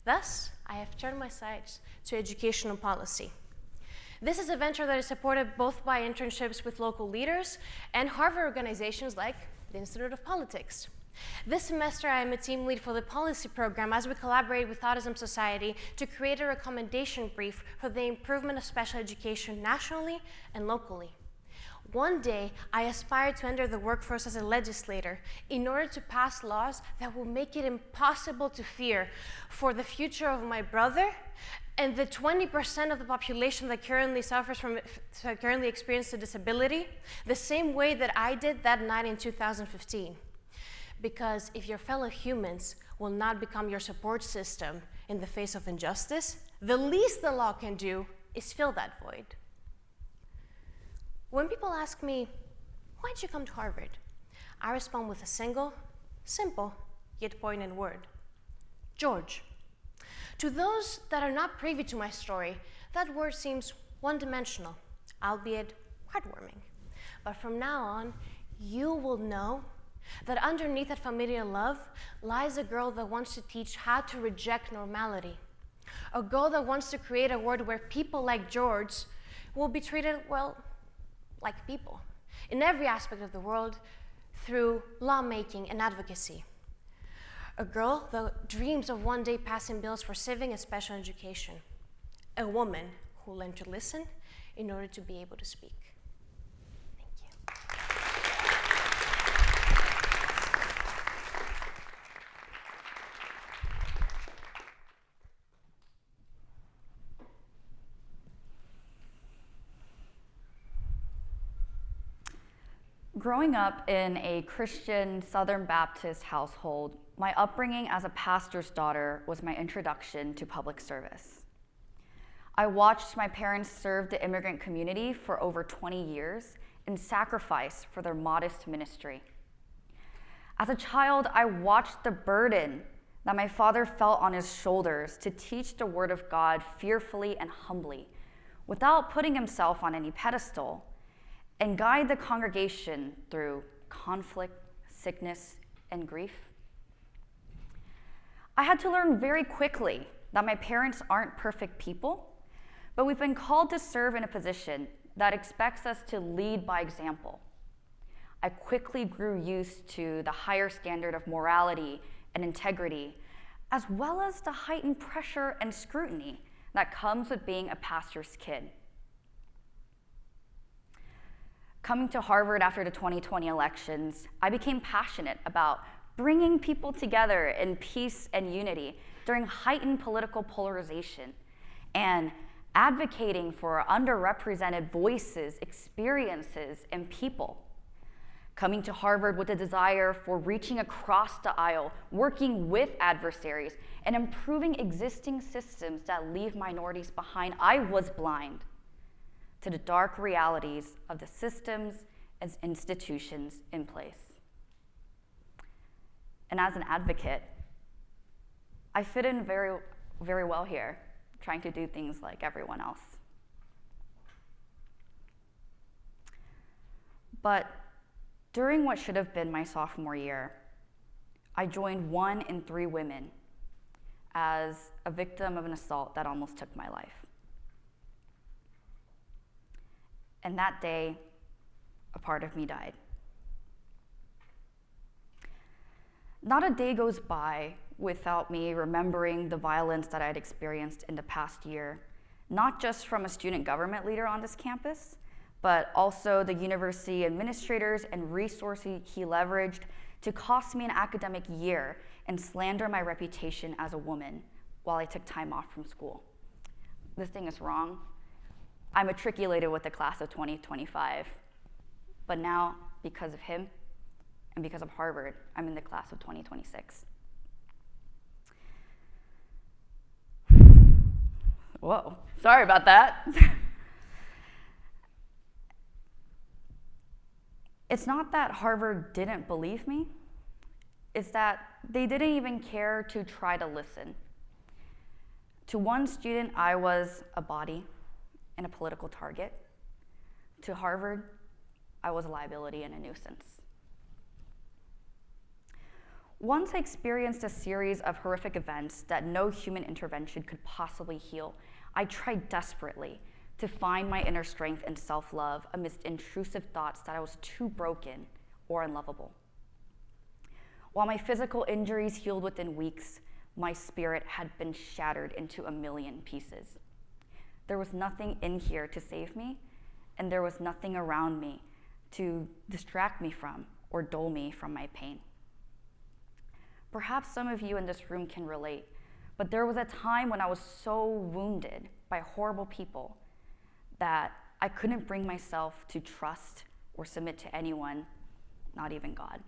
Thus, I have turned my sights to educational policy. This is a venture that is supported both by internships with local leaders and Harvard organizations like the Institute of Politics. This semester, I am a team lead for the policy program as we collaborate with Autism Society to create a recommendation brief for the improvement of special education nationally and locally. One day, I aspire to enter the workforce as a legislator in order to pass laws that will make it impossible to fear for the future of my brother and the 20% of the population that currently experiences a disability, the same way that I did that night in 2015. Because if your fellow humans will not become your support system in the face of injustice, the least the law can do is fill that void. When people ask me, why'd you come to Harvard? I respond with a single, simple, yet poignant word: George. To those that are not privy to my story, that word seems one-dimensional, albeit heartwarming. But from now on, you will know that underneath that familiar love lies a girl that wants to teach how to reject normality. A girl that wants to create a world where people like George will be treated, well, like people, in every aspect of the world, through lawmaking and advocacy. A girl that dreams of one day passing bills for civic and special education. A woman who learned to listen in order to be able to speak. Thank you. Growing up in a Christian Southern Baptist household, my upbringing as a pastor's daughter was my introduction to public service. I watched my parents serve the immigrant community for over 20 years and sacrifice for their modest ministry. As a child, I watched the burden that my father felt on his shoulders to teach the Word of God fearfully and humbly, without putting himself on any pedestal, and guide the congregation through conflict, sickness, and grief. I had to learn very quickly that my parents aren't perfect people, but we've been called to serve in a position that expects us to lead by example. I quickly grew used to the higher standard of morality and integrity, as well as the heightened pressure and scrutiny that comes with being a pastor's kid. Coming to Harvard after the 2020 elections, I became passionate about bringing people together in peace and unity during heightened political polarization and advocating for underrepresented voices, experiences, and people. Coming to Harvard with a desire for reaching across the aisle, working with adversaries, and improving existing systems that leave minorities behind, I was blind to the dark realities of the systems and institutions in place. And as an advocate, I fit in very, very well here, trying to do things like everyone else. But during what should have been my sophomore year, I joined 1 in 3 women as a victim of an assault that almost took my life. And that day, a part of me died. Not a day goes by without me remembering the violence that I had experienced in the past year, not just from a student government leader on this campus, but also the university administrators and resources he leveraged to cost me an academic year and slander my reputation as a woman while I took time off from school. This thing is wrong. I matriculated with the class of 2025, but now, because of him and because of Harvard, I'm in the class of 2026. Whoa, sorry about that. It's not that Harvard didn't believe me, it's that they didn't even care to try to listen. To one student, I was a body and a political target. To Harvard, I was a liability and a nuisance. Once I experienced a series of horrific events that no human intervention could possibly heal, I tried desperately to find my inner strength and self-love amidst intrusive thoughts that I was too broken or unlovable. While my physical injuries healed within weeks, my spirit had been shattered into a million pieces. There was nothing in here to save me, and there was nothing around me to distract me from or dull me from my pain. Perhaps some of you in this room can relate, but there was a time when I was so wounded by horrible people that I couldn't bring myself to trust or submit to anyone, not even God.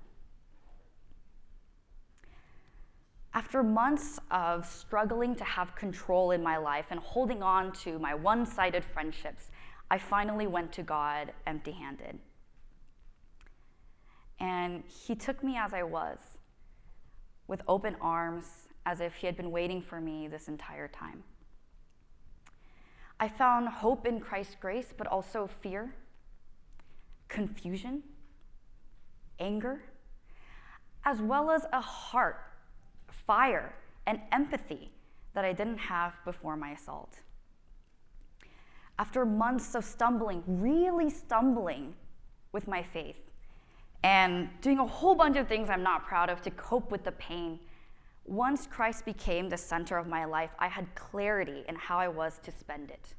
After months of struggling to have control in my life and holding on to my one-sided friendships, I finally went to God empty-handed. And he took me as I was, with open arms, as if he had been waiting for me this entire time. I found hope in Christ's grace, but also fear, confusion, anger, as well as a heart, fire, and empathy that I didn't have before my assault. After months of stumbling, really stumbling with my faith, and doing a whole bunch of things I'm not proud of to cope with the pain, once Christ became the center of my life, I had clarity in how I was to spend it.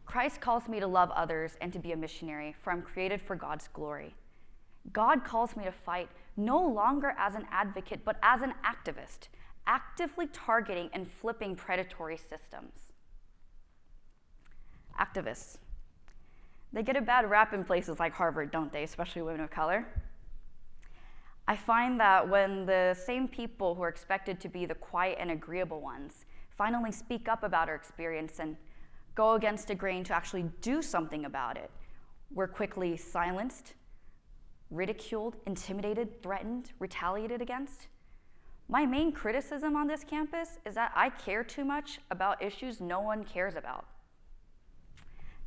Christ calls me to love others and to be a missionary, for I'm created for God's glory. God calls me to fight no longer as an advocate, but as an activist, actively targeting and flipping predatory systems. Activists. They get a bad rap in places like Harvard, don't they, especially women of color? I find that when the same people who are expected to be the quiet and agreeable ones finally speak up about our experience and go against the grain to actually do something about it, we're quickly silenced, ridiculed, intimidated, threatened, retaliated against. My main criticism on this campus is that I care too much about issues no one cares about.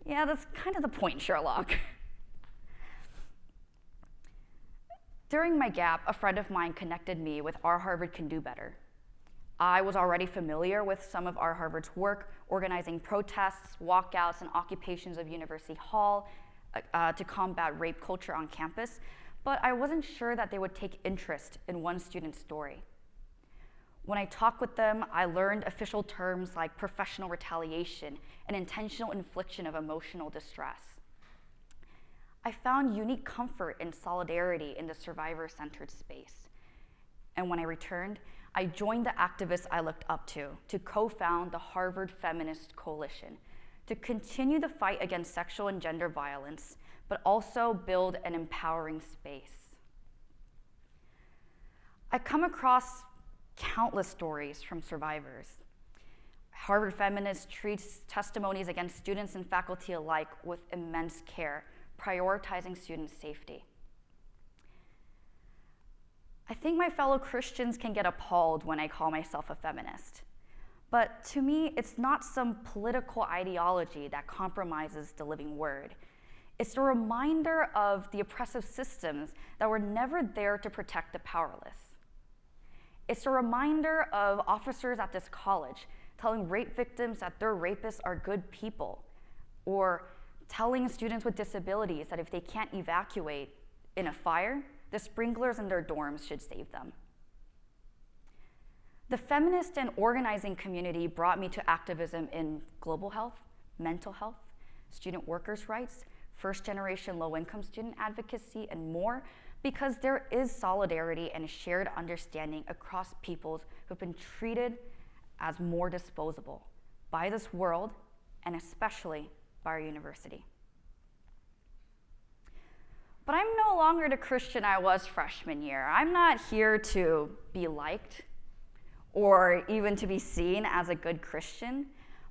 Yeah, that's kind of the point, Sherlock. During my gap, a friend of mine connected me with Our Harvard Can Do Better. I was already familiar with some of Our Harvard's work, organizing protests, walkouts, and occupations of University Hall to combat rape culture on campus, but I wasn't sure that they would take interest in one student's story. When I talked with them, I learned official terms like professional retaliation and intentional infliction of emotional distress. I found unique comfort and solidarity in the survivor-centered space. And when I returned, I joined the activists I looked up to co-found the Harvard Feminist Coalition, to continue the fight against sexual and gender violence, but also build an empowering space. I come across countless stories from survivors. Harvard Feminist treats testimonies against students and faculty alike with immense care, prioritizing student safety. I think my fellow Christians can get appalled when I call myself a feminist. But to me, it's not some political ideology that compromises the living word. It's a reminder of the oppressive systems that were never there to protect the powerless. It's a reminder of officers at this college telling rape victims that their rapists are good people, or telling students with disabilities that if they can't evacuate in a fire, the sprinklers in their dorms should save them. The feminist and organizing community brought me to activism in global health, mental health, student workers' rights, first-generation low-income student advocacy, and more, because there is solidarity and a shared understanding across peoples who've been treated as more disposable by this world, and especially by our university. But I'm no longer the Christian I was freshman year. I'm not here to be liked or even to be seen as a good Christian.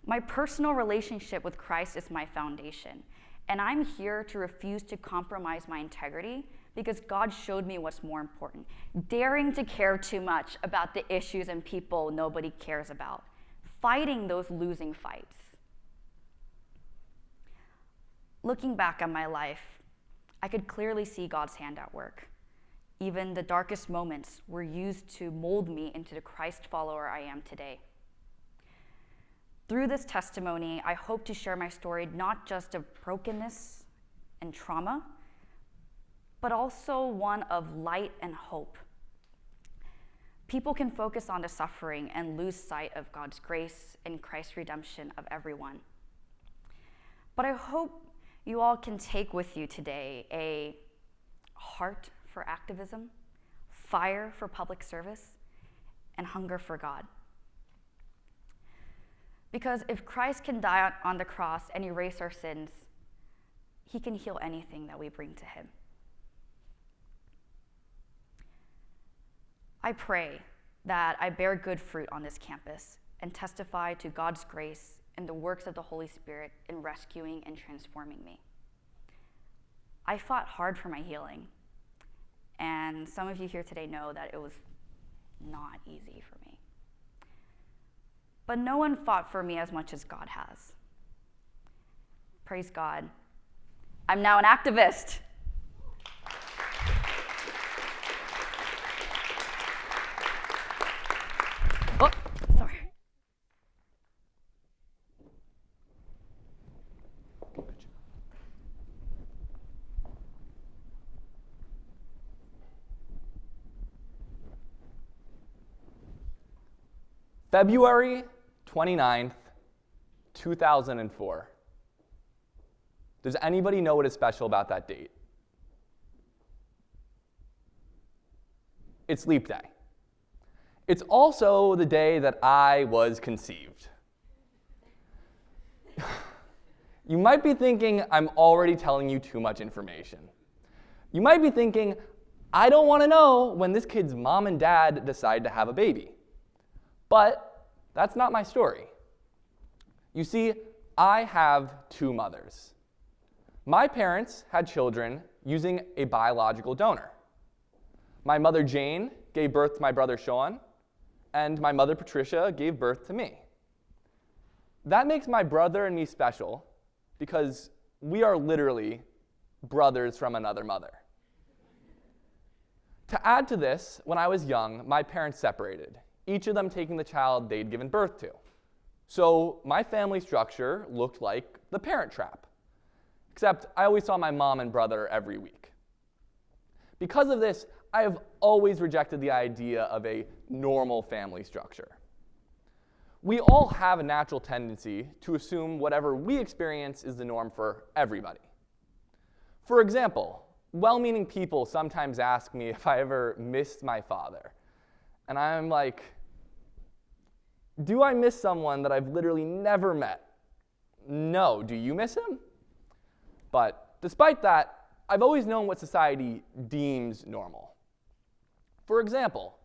My personal relationship with Christ is my foundation, and I'm here to refuse to compromise my integrity because God showed me what's more important, daring to care too much about the issues and people nobody cares about, fighting those losing fights. Looking back on my life, I could clearly see God's hand at work. Even the darkest moments were used to mold me into the Christ follower I am today. Through this testimony, I hope to share my story not just of brokenness and trauma, but also one of light and hope. People can focus on the suffering and lose sight of God's grace and Christ's redemption of everyone. But I hope you all can take with you today a heart for activism, fire for public service, and hunger for God. Because if Christ can die on the cross and erase our sins, he can heal anything that we bring to him. I pray that I bear good fruit on this campus and testify to God's grace and the works of the Holy Spirit in rescuing and transforming me. I fought hard for my healing, and some of you here today know that it was not easy for me. But no one fought for me as much as God has. Praise God. I'm now an activist. Oh, sorry. February 29th, 2004. Does anybody know what is special about that date? It's Leap Day. It's also the day that I was conceived. You might be thinking I'm already telling you too much information. You might be thinking, I don't want to know when this kid's mom and dad decide to have a baby. But that's not my story. You see, I have two mothers. My parents had children using a biological donor. My mother Jane gave birth to my brother Sean, and my mother Patricia gave birth to me. That makes my brother and me special because we are literally brothers from another mother. To add to this, when I was young, my parents separated, each of them taking the child they'd given birth to. So my family structure looked like the Parent Trap, except I always saw my mom and brother every week. Because of this, I have always rejected the idea of a normal family structure. We all have a natural tendency to assume whatever we experience is the norm for everybody. For example, well-meaning people sometimes ask me if I ever missed my father. And I'm like, do I miss someone that I've literally never met? No. Do you miss him? But despite that, I've always known what society deems normal. For example,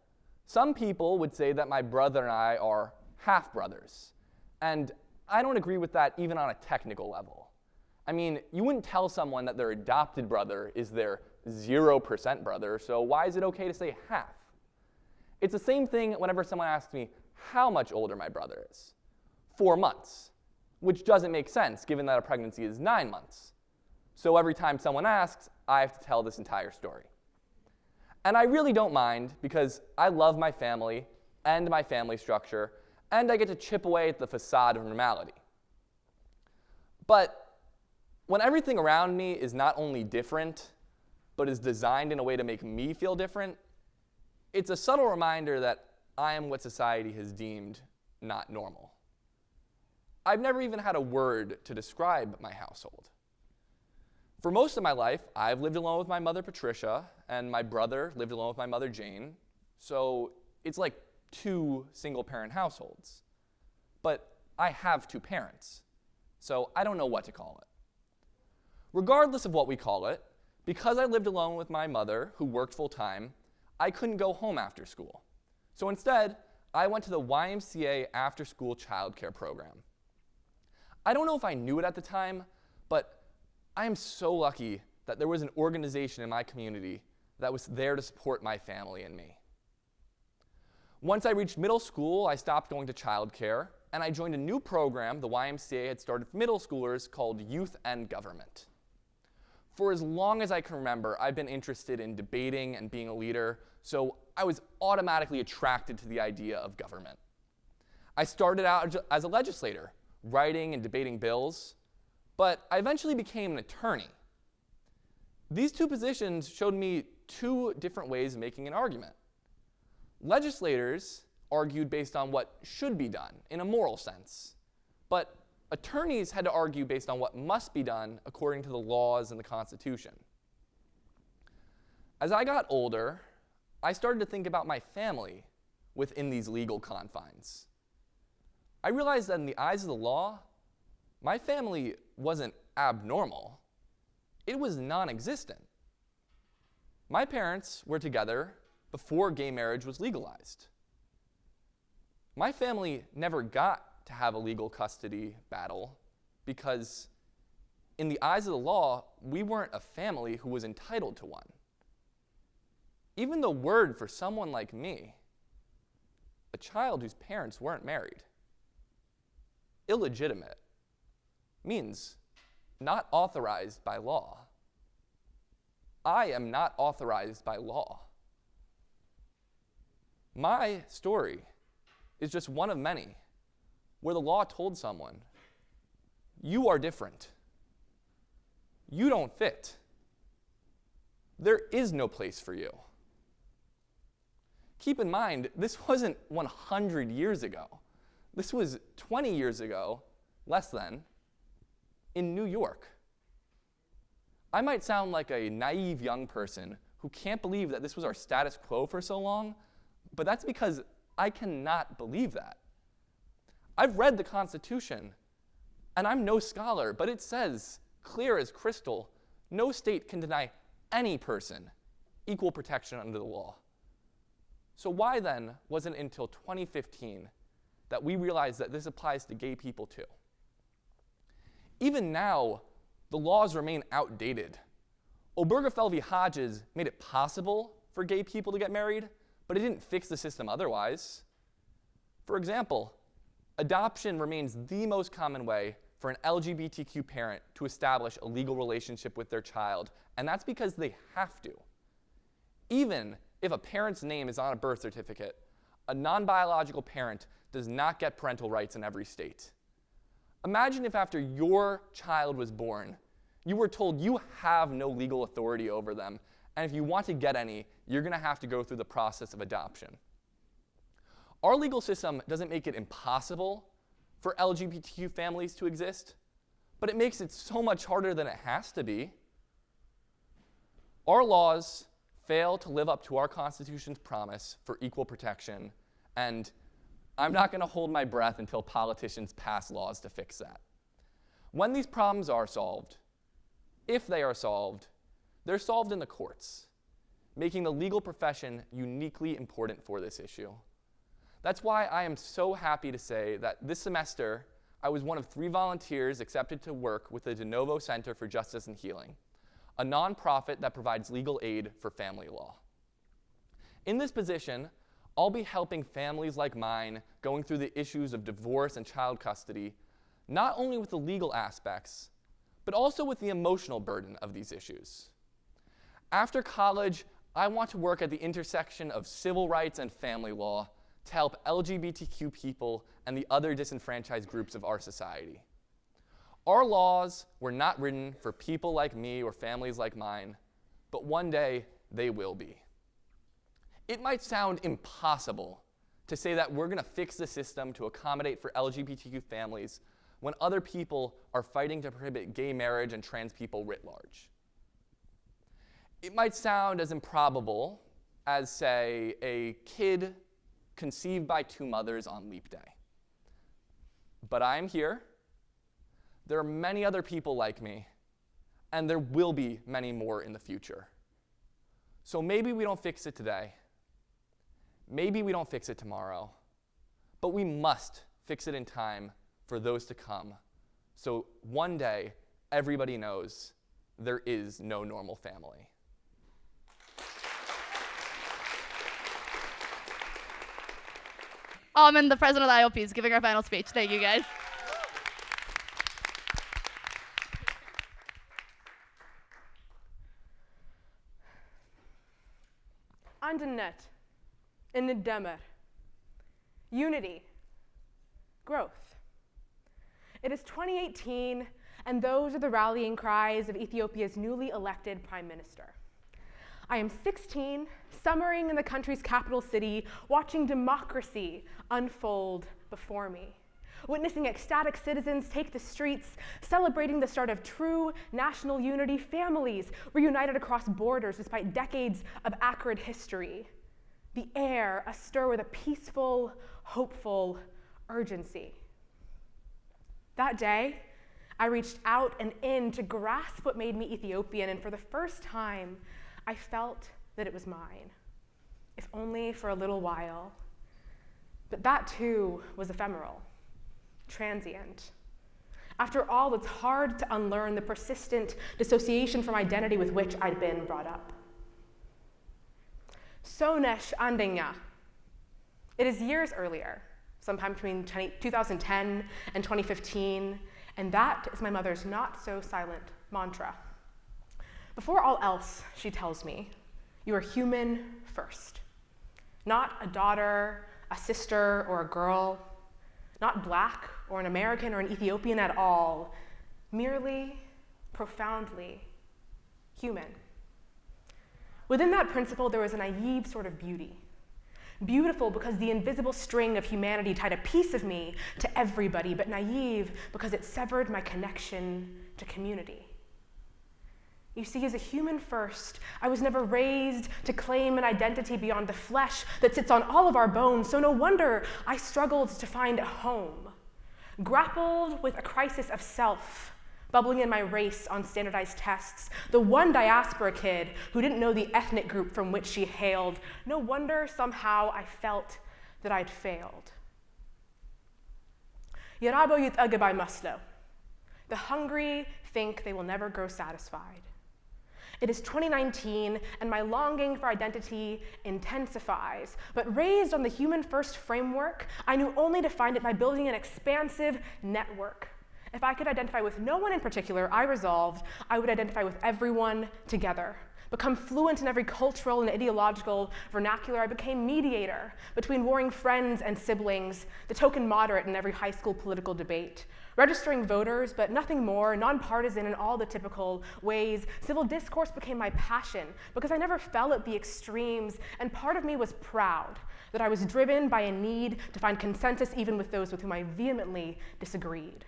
some people would say that my brother and I are half-brothers. And I don't agree with that even on a technical level. I mean, you wouldn't tell someone that their adopted brother is their 0% brother, so why is it okay to say half? It's the same thing whenever someone asks me how much older my brother is. 4 months, which doesn't make sense given that a pregnancy is 9 months. So every time someone asks, I have to tell this entire story. And I really don't mind because I love my family and my family structure, and I get to chip away at the facade of normality. But when everything around me is not only different, but is designed in a way to make me feel different, it's a subtle reminder that I am what society has deemed not normal. I've never even had a word to describe my household. For most of my life, I've lived alone with my mother, Patricia, and my brother lived alone with my mother, Jane. So it's like 2 single-parent households. But I have 2 parents, so I don't know what to call it. Regardless of what we call it, because I lived alone with my mother, who worked full-time, I couldn't go home after school. So instead, I went to the YMCA after-school childcare program. I don't know if I knew it at the time, but I am so lucky that there was an organization in my community that was there to support my family and me. Once I reached middle school, I stopped going to childcare, and I joined a new program the YMCA had started for middle schoolers called Youth and Government. For as long as I can remember, I've been interested in debating and being a leader, so I was automatically attracted to the idea of government. I started out as a legislator, writing and debating bills, but I eventually became an attorney. These 2 positions showed me 2 different ways of making an argument. Legislators argued based on what should be done in a moral sense, but attorneys had to argue based on what must be done according to the laws and the Constitution. As I got older, I started to think about my family within these legal confines. I realized that in the eyes of the law, my family wasn't abnormal. It was non-existent. My parents were together before gay marriage was legalized. My family never got to have a legal custody battle because in the eyes of the law, we weren't a family who was entitled to one. Even the word for someone like me, a child whose parents weren't married, illegitimate, means not authorized by law. I am not authorized by law. My story is just one of many where the law told someone, you are different. You don't fit. There is no place for you. Keep in mind, this wasn't 100 years ago. This was 20 years ago, less than, in New York. I might sound like a naive young person who can't believe that this was our status quo for so long, but that's because I cannot believe that. I've read the Constitution, and I'm no scholar, but it says, clear as crystal, no state can deny any person equal protection under the law. So why then wasn't it until 2015 that we realized that this applies to gay people too? Even now, the laws remain outdated. Obergefell v. Hodges made it possible for gay people to get married, but it didn't fix the system otherwise. For example, adoption remains the most common way for an LGBTQ parent to establish a legal relationship with their child, and that's because they have to. Even if a parent's name is on a birth certificate, a non-biological parent does not get parental rights in every state. Imagine if after your child was born, you were told you have no legal authority over them, and if you want to get any, you're going to have to go through the process of adoption. Our legal system doesn't make it impossible for LGBTQ families to exist, but it makes it so much harder than it has to be. Our laws fail to live up to our Constitution's promise for equal protection, and I'm not going to hold my breath until politicians pass laws to fix that. When these problems are solved, if they are solved, they're solved in the courts, making the legal profession uniquely important for this issue. That's why I am so happy to say that this semester, I was one of 3 volunteers accepted to work with the De Novo Center for Justice and Healing, a nonprofit that provides legal aid for family law. In this position, I'll be helping families like mine going through the issues of divorce and child custody, not only with the legal aspects, but also with the emotional burden of these issues. After college, I want to work at the intersection of civil rights and family law to help LGBTQ people and the other disenfranchised groups of our society. Our laws were not written for people like me or families like mine, but one day they will be. It might sound impossible to say that we're going to fix the system to accommodate for LGBTQ families when other people are fighting to prohibit gay marriage and trans people writ large. It might sound as improbable as, say, a kid conceived by two mothers on Leap Day. But I am here. There are many other people like me, and there will be many more in the future. So maybe we don't fix it today. Maybe we don't fix it tomorrow. But we must fix it in time for those to come. So one day, everybody knows there is no normal family. And the president of the IOP is giving our final speech. Thank you, guys. Andanet, in the Demer, unity, growth. It is 2018, and those are the rallying cries of Ethiopia's newly elected prime minister. I am 16, summering in the country's capital city, watching democracy unfold before me, witnessing ecstatic citizens take the streets, celebrating the start of true national unity. Families reunited across borders despite decades of acrid history. The air astir with a peaceful, hopeful urgency. That day, I reached out and in to grasp what made me Ethiopian, and for the first time, I felt that it was mine, if only for a little while. But that too was ephemeral, transient. After all, it's hard to unlearn the persistent dissociation from identity with which I'd been brought up. Sonesh Andenya. It is years earlier, sometime between 2010 and 2015, and that is my mother's not-so-silent mantra. Before all else, she tells me, you are human first. Not a daughter, a sister, or a girl, not black or an American or an Ethiopian at all, merely, profoundly human. Within that principle, there was a naive sort of beauty. Beautiful because the invisible string of humanity tied a piece of me to everybody, but naive because it severed my connection to community. You see, as a human first, I was never raised to claim an identity beyond the flesh that sits on all of our bones, so no wonder I struggled to find a home, grappled with a crisis of self, bubbling in my race on standardized tests. The one diaspora kid who didn't know the ethnic group from which she hailed. No wonder somehow I felt that I'd failed. Yarabo yutagabai maslo. The hungry think they will never grow satisfied. It is 2019, and my longing for identity intensifies. But raised on the human first framework, I knew only to find it by building an expansive network. If I could identify with no one in particular, I resolved I would identify with everyone together. Become fluent in every cultural and ideological vernacular, I became mediator between warring friends and siblings, the token moderate in every high school political debate. Registering voters, but nothing more, nonpartisan in all the typical ways. Civil discourse became my passion because I never fell at the extremes, and part of me was proud that I was driven by a need to find consensus even with those with whom I vehemently disagreed.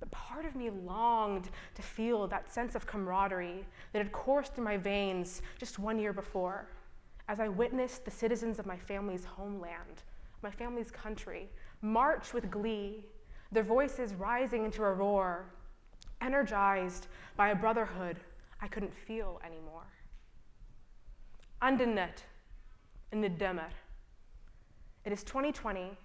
But part of me longed to feel that sense of camaraderie that had coursed through my veins just 1 year before, as I witnessed the citizens of my family's homeland, my family's country, march with glee, their voices rising into a roar, energized by a brotherhood I couldn't feel anymore. Andanet, in the Demer. It is 2020,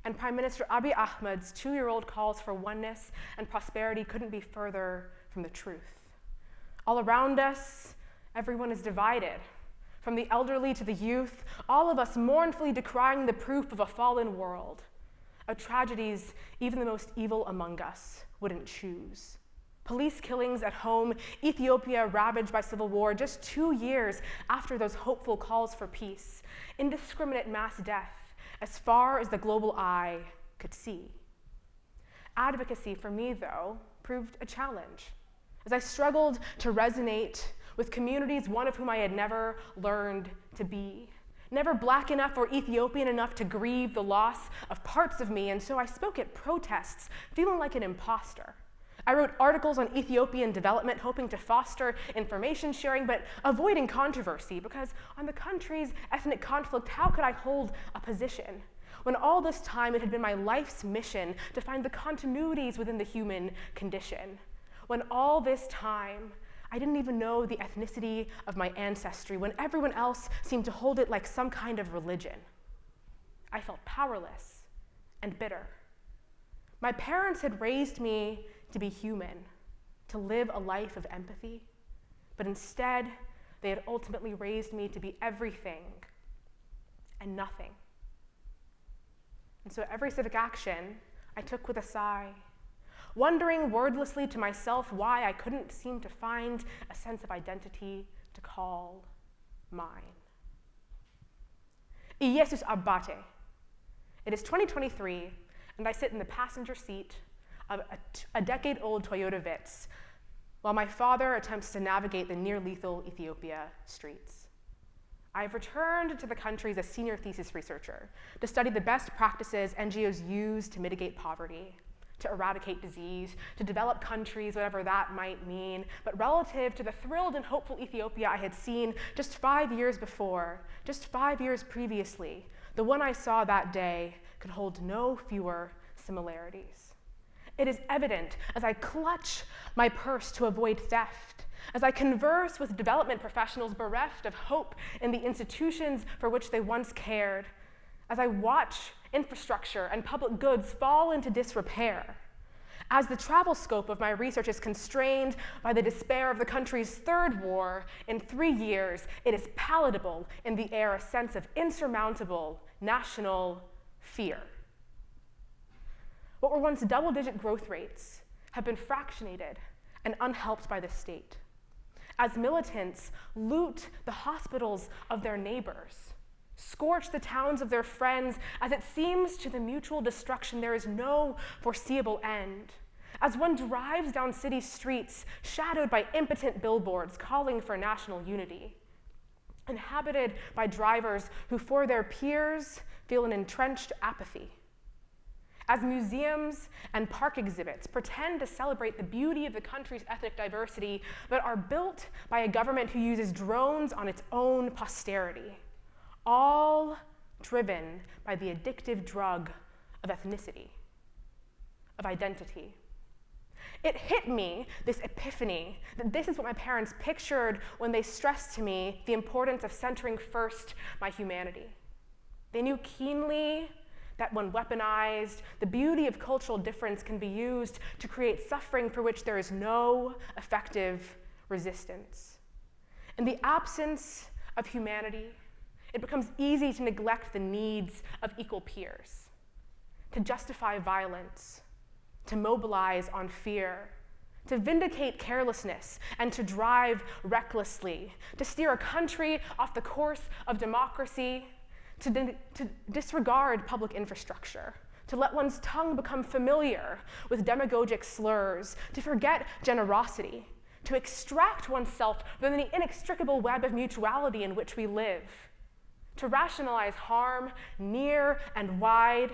and Prime Minister Abiy Ahmed's 2-year-old calls for oneness and prosperity couldn't be further from the truth. All around us, everyone is divided. From the elderly to the youth, all of us mournfully decrying the proof of a fallen world, of tragedies even the most evil among us wouldn't choose. Police killings at home, Ethiopia ravaged by civil war just 2 years after those hopeful calls for peace, indiscriminate mass death, as far as the global eye could see. Advocacy for me, though, proved a challenge. As I struggled to resonate with communities one of whom I had never learned to be. Never Black enough or Ethiopian enough to grieve the loss of parts of me, and so I spoke at protests, feeling like an imposter. I wrote articles on Ethiopian development, hoping to foster information sharing, but avoiding controversy, because on the country's ethnic conflict, how could I hold a position? When all this time it had been my life's mission to find the continuities within the human condition. When all this time I didn't even know the ethnicity of my ancestry, when everyone else seemed to hold it like some kind of religion. I felt powerless and bitter. My parents had raised me to be human, to live a life of empathy, but instead, they had ultimately raised me to be everything and nothing. And so every civic action I took with a sigh, wondering wordlessly to myself why I couldn't seem to find a sense of identity to call mine. Iesus Abate. It is 2023, and I sit in the passenger seat of a decade-old Toyota Vitz while my father attempts to navigate the near-lethal Ethiopia streets. I've returned to the country as a senior thesis researcher to study the best practices NGOs use to mitigate poverty, to eradicate disease, to develop countries, whatever that might mean. But relative to the thrilled and hopeful Ethiopia I had seen just 5 years before, just 5 years previously, the one I saw that day could hold no fewer similarities. It is evident as I clutch my purse to avoid theft, as I converse with development professionals bereft of hope in the institutions for which they once cared, as I watch infrastructure and public goods fall into disrepair, as the travel scope of my research is constrained by the despair of the country's third war in 3 years, it is palatable in the air a sense of insurmountable national fear. What were once double-digit growth rates have been fractionated and unhelped by the state, as militants loot the hospitals of their neighbors, scorch the towns of their friends, as it seems to the mutual destruction there is no foreseeable end, as one drives down city streets shadowed by impotent billboards calling for national unity, inhabited by drivers who for their peers feel an entrenched apathy, as museums and park exhibits pretend to celebrate the beauty of the country's ethnic diversity, but are built by a government who uses drones on its own posterity, all driven by the addictive drug of ethnicity, of identity. It hit me, this epiphany, that this is what my parents pictured when they stressed to me the importance of centering first my humanity. They knew keenly that when weaponized, the beauty of cultural difference can be used to create suffering for which there is no effective resistance. In the absence of humanity, it becomes easy to neglect the needs of equal peers, to justify violence, to mobilize on fear, to vindicate carelessness, and to drive recklessly, to steer a country off the course of democracy, to disregard public infrastructure, to let one's tongue become familiar with demagogic slurs, to forget generosity, to extract oneself from the inextricable web of mutuality in which we live, to rationalize harm near and wide,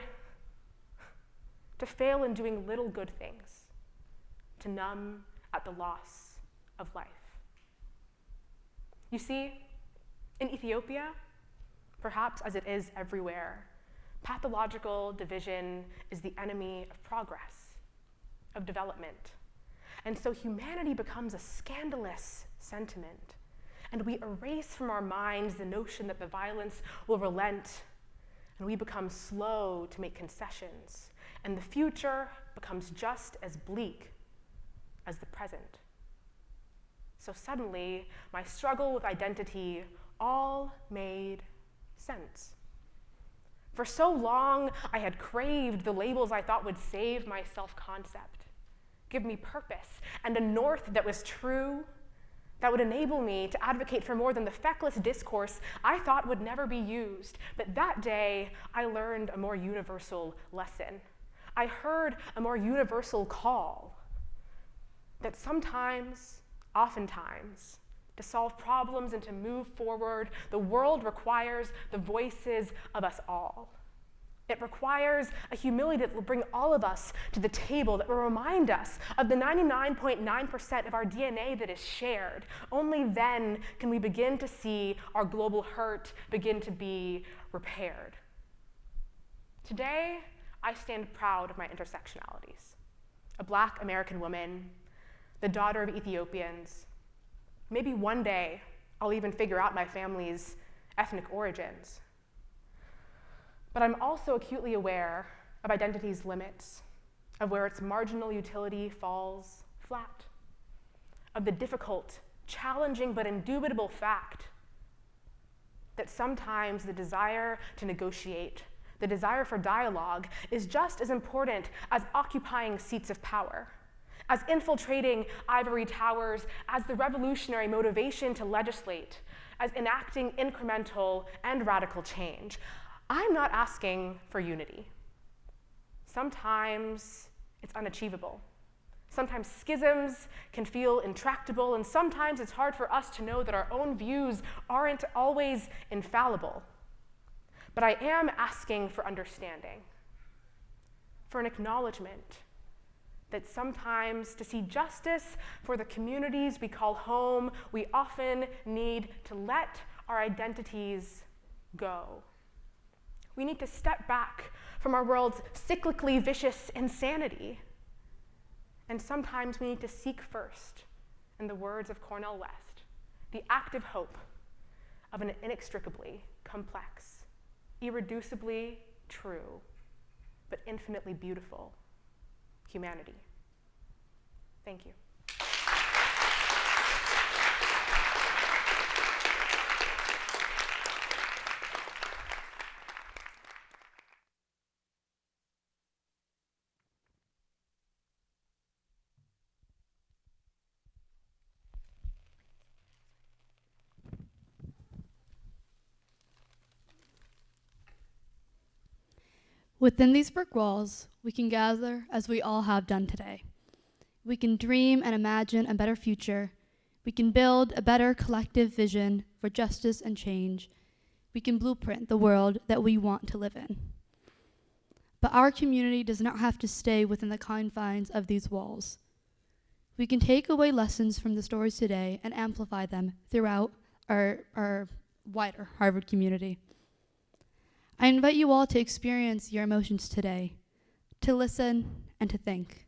to fail in doing little good things, to numb at the loss of life. You see, in Ethiopia, perhaps as it is everywhere, pathological division is the enemy of progress, of development. And so humanity becomes a scandalous sentiment, and we erase from our minds the notion that the violence will relent, and we become slow to make concessions, and the future becomes just as bleak as the present. So suddenly, my struggle with identity all made sense. For so long, I had craved the labels I thought would save my self-concept, give me purpose, and a north that was true, that would enable me to advocate for more than the feckless discourse I thought would never be used. But that day, I learned a more universal lesson. I heard a more universal call that sometimes, oftentimes, To solve problems and to move forward, the world requires the voices of us all. It requires a humility that will bring all of us to the table, that will remind us of the 99.9% of our DNA that is shared. Only then can we begin to see our global hurt begin to be repaired. Today, I stand proud of my intersectionalities. A Black American woman, the daughter of Ethiopians. Maybe one day I'll even figure out my family's ethnic origins. But I'm also acutely aware of identity's limits, of where its marginal utility falls flat, of the difficult, challenging, but indubitable fact that sometimes the desire to negotiate, the desire for dialogue, is just as important as occupying seats of power, as infiltrating ivory towers, as the revolutionary motivation to legislate, as enacting incremental and radical change. I'm not asking for unity. Sometimes it's unachievable. Sometimes schisms can feel intractable, and sometimes it's hard for us to know that our own views aren't always infallible. But I am asking for understanding, for an acknowledgement that sometimes to see justice for the communities we call home, we often need to let our identities go. We need to step back from our world's cyclically vicious insanity. And sometimes we need to seek first, in the words of Cornel West, the active hope of an inextricably complex, irreducibly true, but infinitely beautiful humanity. Thank you. Within these brick walls, we can gather as we all have done today. We can dream and imagine a better future. We can build a better collective vision for justice and change. We can blueprint the world that we want to live in. But our community does not have to stay within the confines of these walls. We can take away lessons from the stories today and amplify them throughout our wider Harvard community. I invite you all to experience your emotions today, to listen and to think,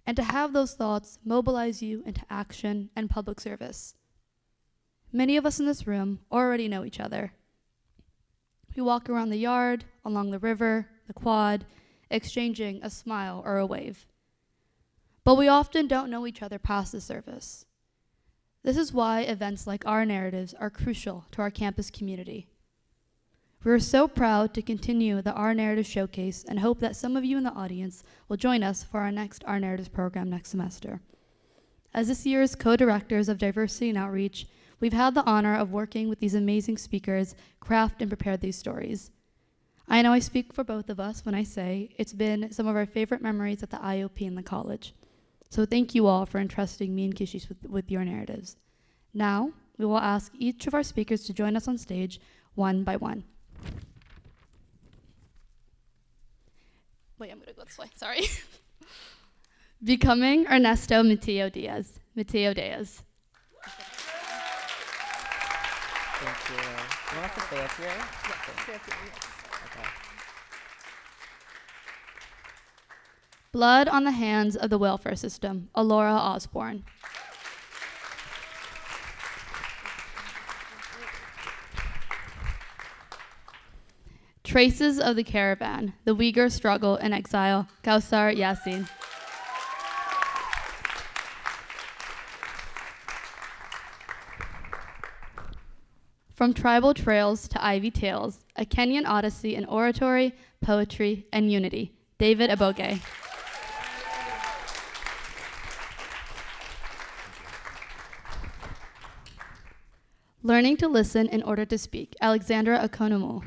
and to have those thoughts mobilize you into action and public service. Many of us in this room already know each other. We walk around the yard, along the river, the quad, exchanging a smile or a wave. But we often don't know each other past the surface. This is why events like our narratives are crucial to our campus community. We are so proud to continue the Our Narrative Showcase and hope that some of you in the audience will join us for our next Our Narratives program next semester. As this year's co-directors of diversity and outreach, we've had the honor of working with these amazing speakers, craft and prepare these stories. I know I speak for both of us when I say it's been some of our favorite memories at the IOP and the college. So thank you all for entrusting me and Kashish with your narratives. Now, we will ask each of our speakers to join us on stage one by one. Wait, I'm gonna go this way, sorry. Becoming Ernesto Mateo Diaz. Thank you. You want us to stay up here? Yes, stay up here, yes. Okay. Blood on the Hands of the Welfare System, Alora Osborne. Traces of the Caravan, the Uyghur Struggle in Exile, Kausar Yassin. From Tribal Trails to Ivy Tales, a Kenyan Odyssey in oratory, poetry, and unity, David Aboge. Learning to Listen in Order to Speak, Alexandra Okonomo.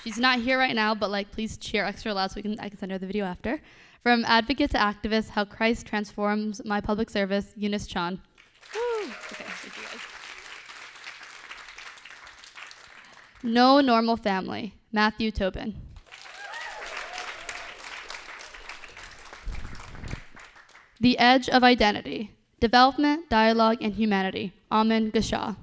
She's not here right now, but please cheer extra loud so I can send her the video after. From advocate to activist, how Christ transforms my public service, Eunice Chan. Woo. Okay, thank you guys. No normal family, Matthew Tobin. The Edge of Identity, Development, Dialogue, and Humanity, Amin Gashaw.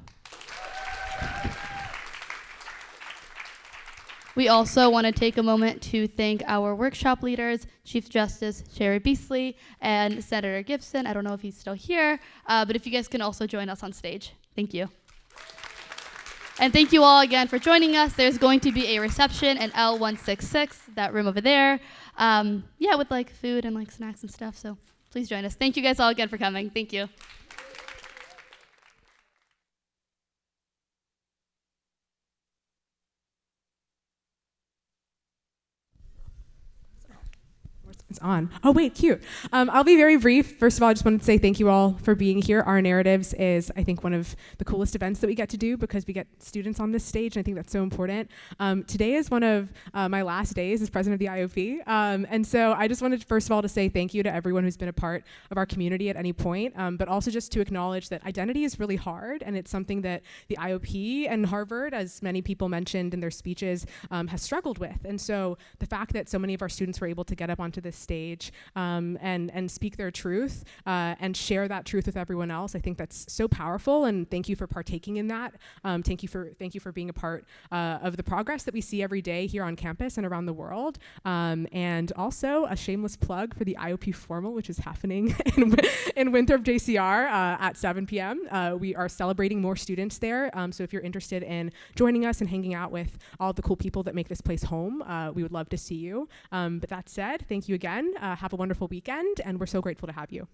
We also want to take a moment to thank our workshop leaders, Chief Justice Sherry Beasley and Senator Gibson. I don't know if he's still here, but if you guys can also join us on stage. Thank you. And thank you all again for joining us. There's going to be a reception in L166, that room over there. Yeah, with like food and like snacks and stuff, so please join us. Thank you guys all again for coming. Thank you. It's on. Oh, wait, cute. I'll be very brief. First of all, I just wanted to say thank you all for being here. Our Narratives is, I think, one of the coolest events that we get to do because we get students on this stage, and I think that's so important. Today is one of my last days as president of the IOP. And so I just wanted, first of all, to say thank you to everyone who's been a part of our community at any point, but also just to acknowledge that identity is really hard, and it's something that the IOP and Harvard, as many people mentioned in their speeches, has struggled with. And so the fact that so many of our students were able to get up onto this stage and speak their truth and share that truth with everyone else, I think that's so powerful, and thank you for partaking in that. Thank you for being a part of the progress that we see every day here on campus and around the world. And also a shameless plug for the IOP Formal, which is happening in Winthrop JCR at 7 p.m. We are celebrating more students there, so if you're interested in joining us and hanging out with all the cool people that make this place home, we would love to see you. But that said, thank you again. Have a wonderful weekend, and we're so grateful to have you.